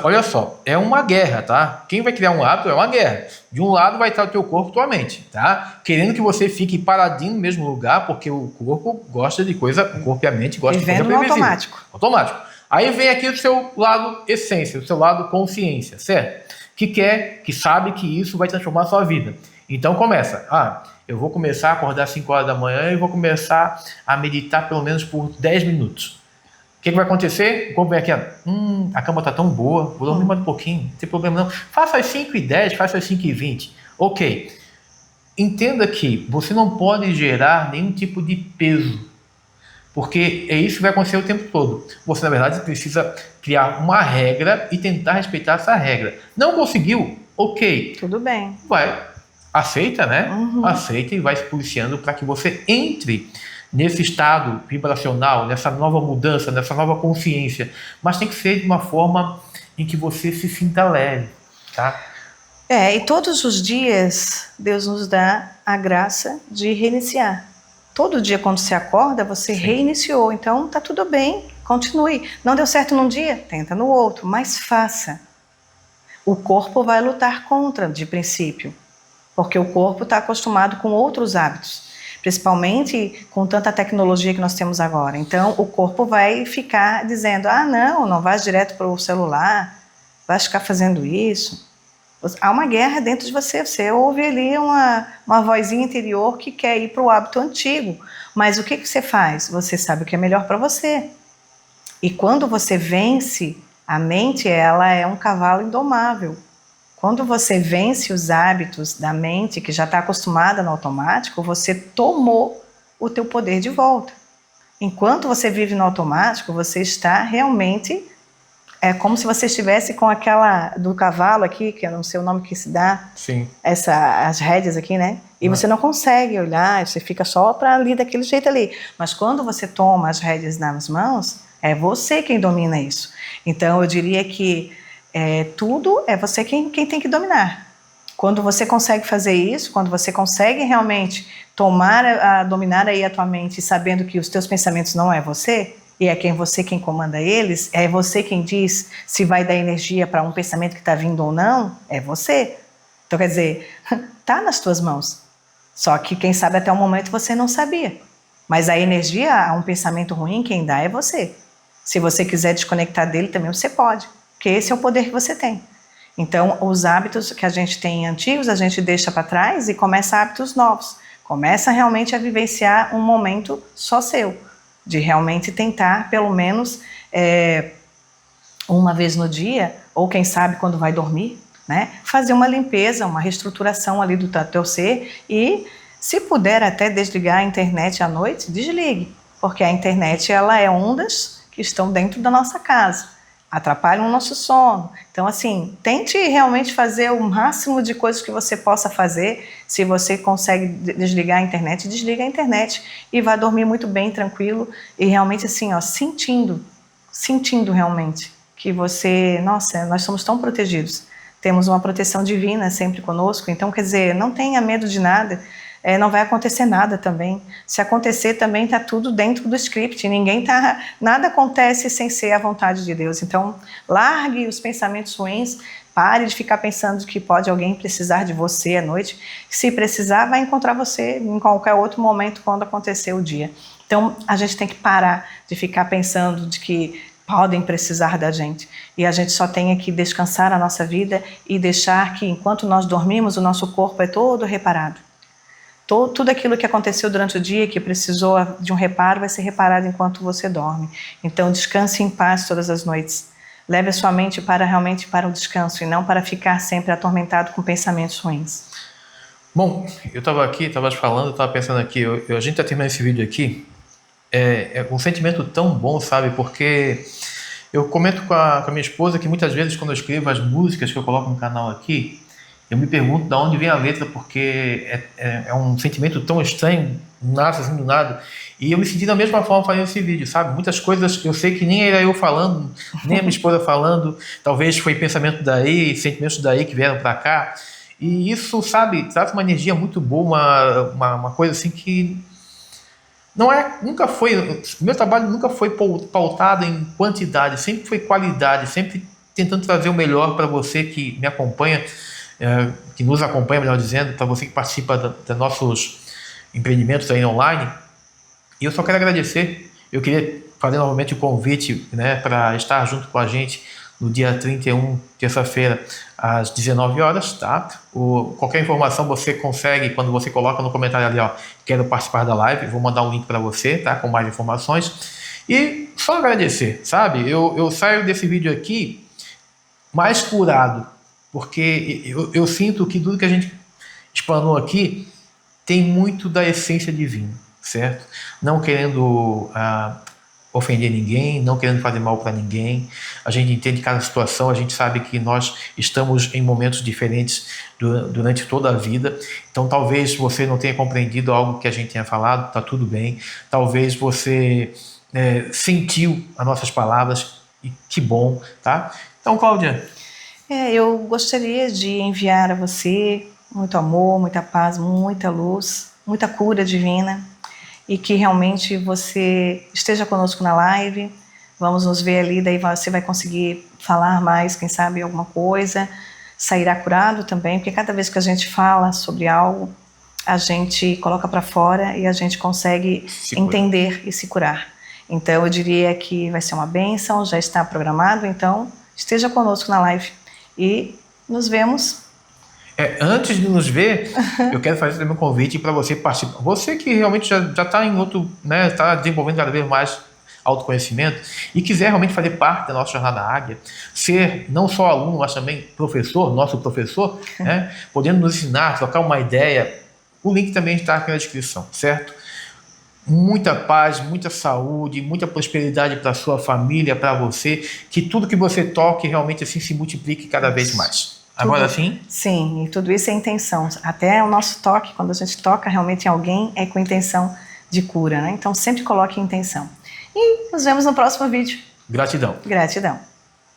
Olha só, é uma guerra, tá? Quem vai criar um hábito é uma guerra. De um lado vai estar o teu corpo e tua mente, tá? Querendo que você fique paradinho no mesmo lugar, porque o corpo gosta de coisa, o corpo e a mente gostam de coisa previsível. Automático. Aí vem aqui o seu lado essência, o seu lado consciência, certo? Que sabe que isso vai transformar a sua vida. Então começa. Eu vou começar a acordar às 5 horas da manhã e vou começar a meditar pelo menos por 10 minutos. O que vai acontecer? O corpo vem aqui, a cama está tão boa, vou dormir mais um pouquinho, não tem problema não. Faça às 5h10, faça às 5h20. Ok. Entenda que você não pode gerar nenhum tipo de peso. porque é isso que vai acontecer o tempo todo. Você, na verdade, precisa criar uma regra e tentar respeitar essa regra. Não conseguiu? Ok. Tudo bem. Aceita, né? Uhum. Aceita e vai se policiando para que você entre nesse estado vibracional, nessa nova mudança, nessa nova consciência. Mas tem que ser de uma forma em que você se sinta leve, tá? E todos os dias Deus nos dá a graça de reiniciar. Todo dia quando você acorda, você reiniciou. Então tá tudo bem, continue. Não deu certo num dia, tenta no outro, mas faça. O corpo vai lutar contra, de princípio, porque o corpo está acostumado com outros hábitos, principalmente com tanta tecnologia que nós temos agora. Então o corpo vai ficar dizendo, não vai direto para o celular, vai ficar fazendo isso. Há uma guerra dentro de você, você ouve ali uma vozinha interior que quer ir para o hábito antigo, mas o que você faz? Você sabe o que é melhor para você. E quando você vence, a mente ela é um cavalo indomável. Quando você vence os hábitos da mente, que já está acostumada no automático, você tomou o teu poder de volta. Enquanto você vive no automático, você está realmente... É como se você estivesse com aquela do cavalo aqui, que eu não sei o nome que se dá. Sim. As rédeas aqui, né? E você não consegue olhar, você fica só para ali daquele jeito ali. Mas quando você toma as rédeas nas mãos, é você quem domina isso. Então eu diria que tudo é você quem tem que dominar. Quando você consegue fazer isso, quando você consegue realmente dominar aí a tua mente, sabendo que os teus pensamentos não é você, e é quem comanda eles, é você quem diz se vai dar energia para um pensamento que está vindo ou não, é você. Então, quer dizer, está nas tuas mãos. Só que, quem sabe, até o momento você não sabia. Mas a energia a um pensamento ruim, quem dá é você. Se você quiser desconectar dele, também você pode, porque esse é o poder que você tem. Então, os hábitos que a gente tem antigos, a gente deixa para trás e começa hábitos novos. Começa realmente a vivenciar um momento só seu, de realmente tentar, pelo menos, uma vez no dia, ou quem sabe quando vai dormir, né, fazer uma limpeza, uma reestruturação ali do teu ser e, se puder até desligar a internet à noite, desligue, porque a internet ela é ondas que estão dentro da nossa casa, atrapalham o nosso sono. Então, assim, tente realmente fazer o máximo de coisas que você possa fazer. Se você consegue desligar a internet, desliga a internet e vai dormir muito bem, tranquilo e realmente assim, sentindo realmente que você, nossa, nós somos tão protegidos. Temos uma proteção divina sempre conosco, então, quer dizer, não tenha medo de nada, não vai acontecer nada também. Se acontecer também está tudo dentro do script, nada acontece sem ser a vontade de Deus. Então, largue os pensamentos ruins, pare de ficar pensando que pode alguém precisar de você à noite. Se precisar, vai encontrar você em qualquer outro momento quando acontecer o dia. Então, a gente tem que parar de ficar pensando de que podem precisar da gente. E a gente só tem que descansar a nossa vida e deixar que, enquanto nós dormimos, o nosso corpo é todo reparado. Tudo aquilo que aconteceu durante o dia, que precisou de um reparo, vai ser reparado enquanto você dorme. Então, descanse em paz todas as noites. Leve a sua mente realmente para o descanso e não para ficar sempre atormentado com pensamentos ruins. Bom, eu estava falando, estava pensando aqui, a gente está terminando esse vídeo aqui, é um sentimento tão bom, sabe? Porque eu comento com a minha esposa que muitas vezes quando eu escrevo as músicas que eu coloco no canal aqui, eu me pergunto de onde vem a letra, porque é um sentimento tão estranho, nasce assim do nada. E eu me senti da mesma forma fazendo esse vídeo, sabe? Muitas coisas eu sei que nem era eu falando, nem a minha esposa falando, talvez foi pensamento daí, sentimentos daí que vieram para cá. E isso, sabe, traz uma energia muito boa, uma coisa assim que nunca foi, o meu trabalho nunca foi pautado em quantidade, sempre foi qualidade, sempre tentando trazer o melhor para você que me acompanha, que nos acompanha, melhor dizendo, para você que participa dos nossos empreendimentos aí online. E eu só quero agradecer, eu queria fazer novamente o convite, né, para estar junto com a gente no dia 31, terça-feira, às 19 horas, tá? Qualquer informação você consegue quando você coloca no comentário ali, ó, quero participar da live, vou mandar um link para você, tá? Com mais informações. E só agradecer, sabe? Eu saio desse vídeo aqui mais curado, porque eu sinto que tudo que a gente explanou aqui tem muito da essência divina, certo? Não querendo ofender ninguém, não querendo fazer mal para ninguém. A gente entende cada situação, a gente sabe que nós estamos em momentos diferentes durante toda a vida. Então, talvez você não tenha compreendido algo que a gente tenha falado, tá tudo bem. Talvez você sentiu as nossas palavras, e que bom, tá? Então, Cláudia. Eu gostaria de enviar a você muito amor, muita paz, muita luz, muita cura divina, e que realmente você esteja conosco na live. Vamos nos ver ali, daí você vai conseguir falar mais, quem sabe alguma coisa, sairá curado também, porque cada vez que a gente fala sobre algo, a gente coloca para fora e a gente consegue entender e se curar. Então eu diria que vai ser uma bênção, já está programado, então esteja conosco na live e nos vemos. Antes de nos ver, eu quero fazer também um convite para você participar. Você que realmente já está em outro, né, está desenvolvendo cada vez mais autoconhecimento e quiser realmente fazer parte da nossa Jornada Águia, ser não só aluno, mas também professor, nosso professor, né, podendo nos ensinar, trocar uma ideia, o link também está aqui na descrição, certo? Muita paz, muita saúde, muita prosperidade para a sua família, para você, que tudo que você toque realmente assim se multiplique cada vez mais. Agora sim? Sim, e tudo isso é intenção. Até o nosso toque, quando a gente toca realmente em alguém, é com intenção de cura, né? Então sempre coloque intenção. E nos vemos no próximo vídeo. Gratidão. Gratidão.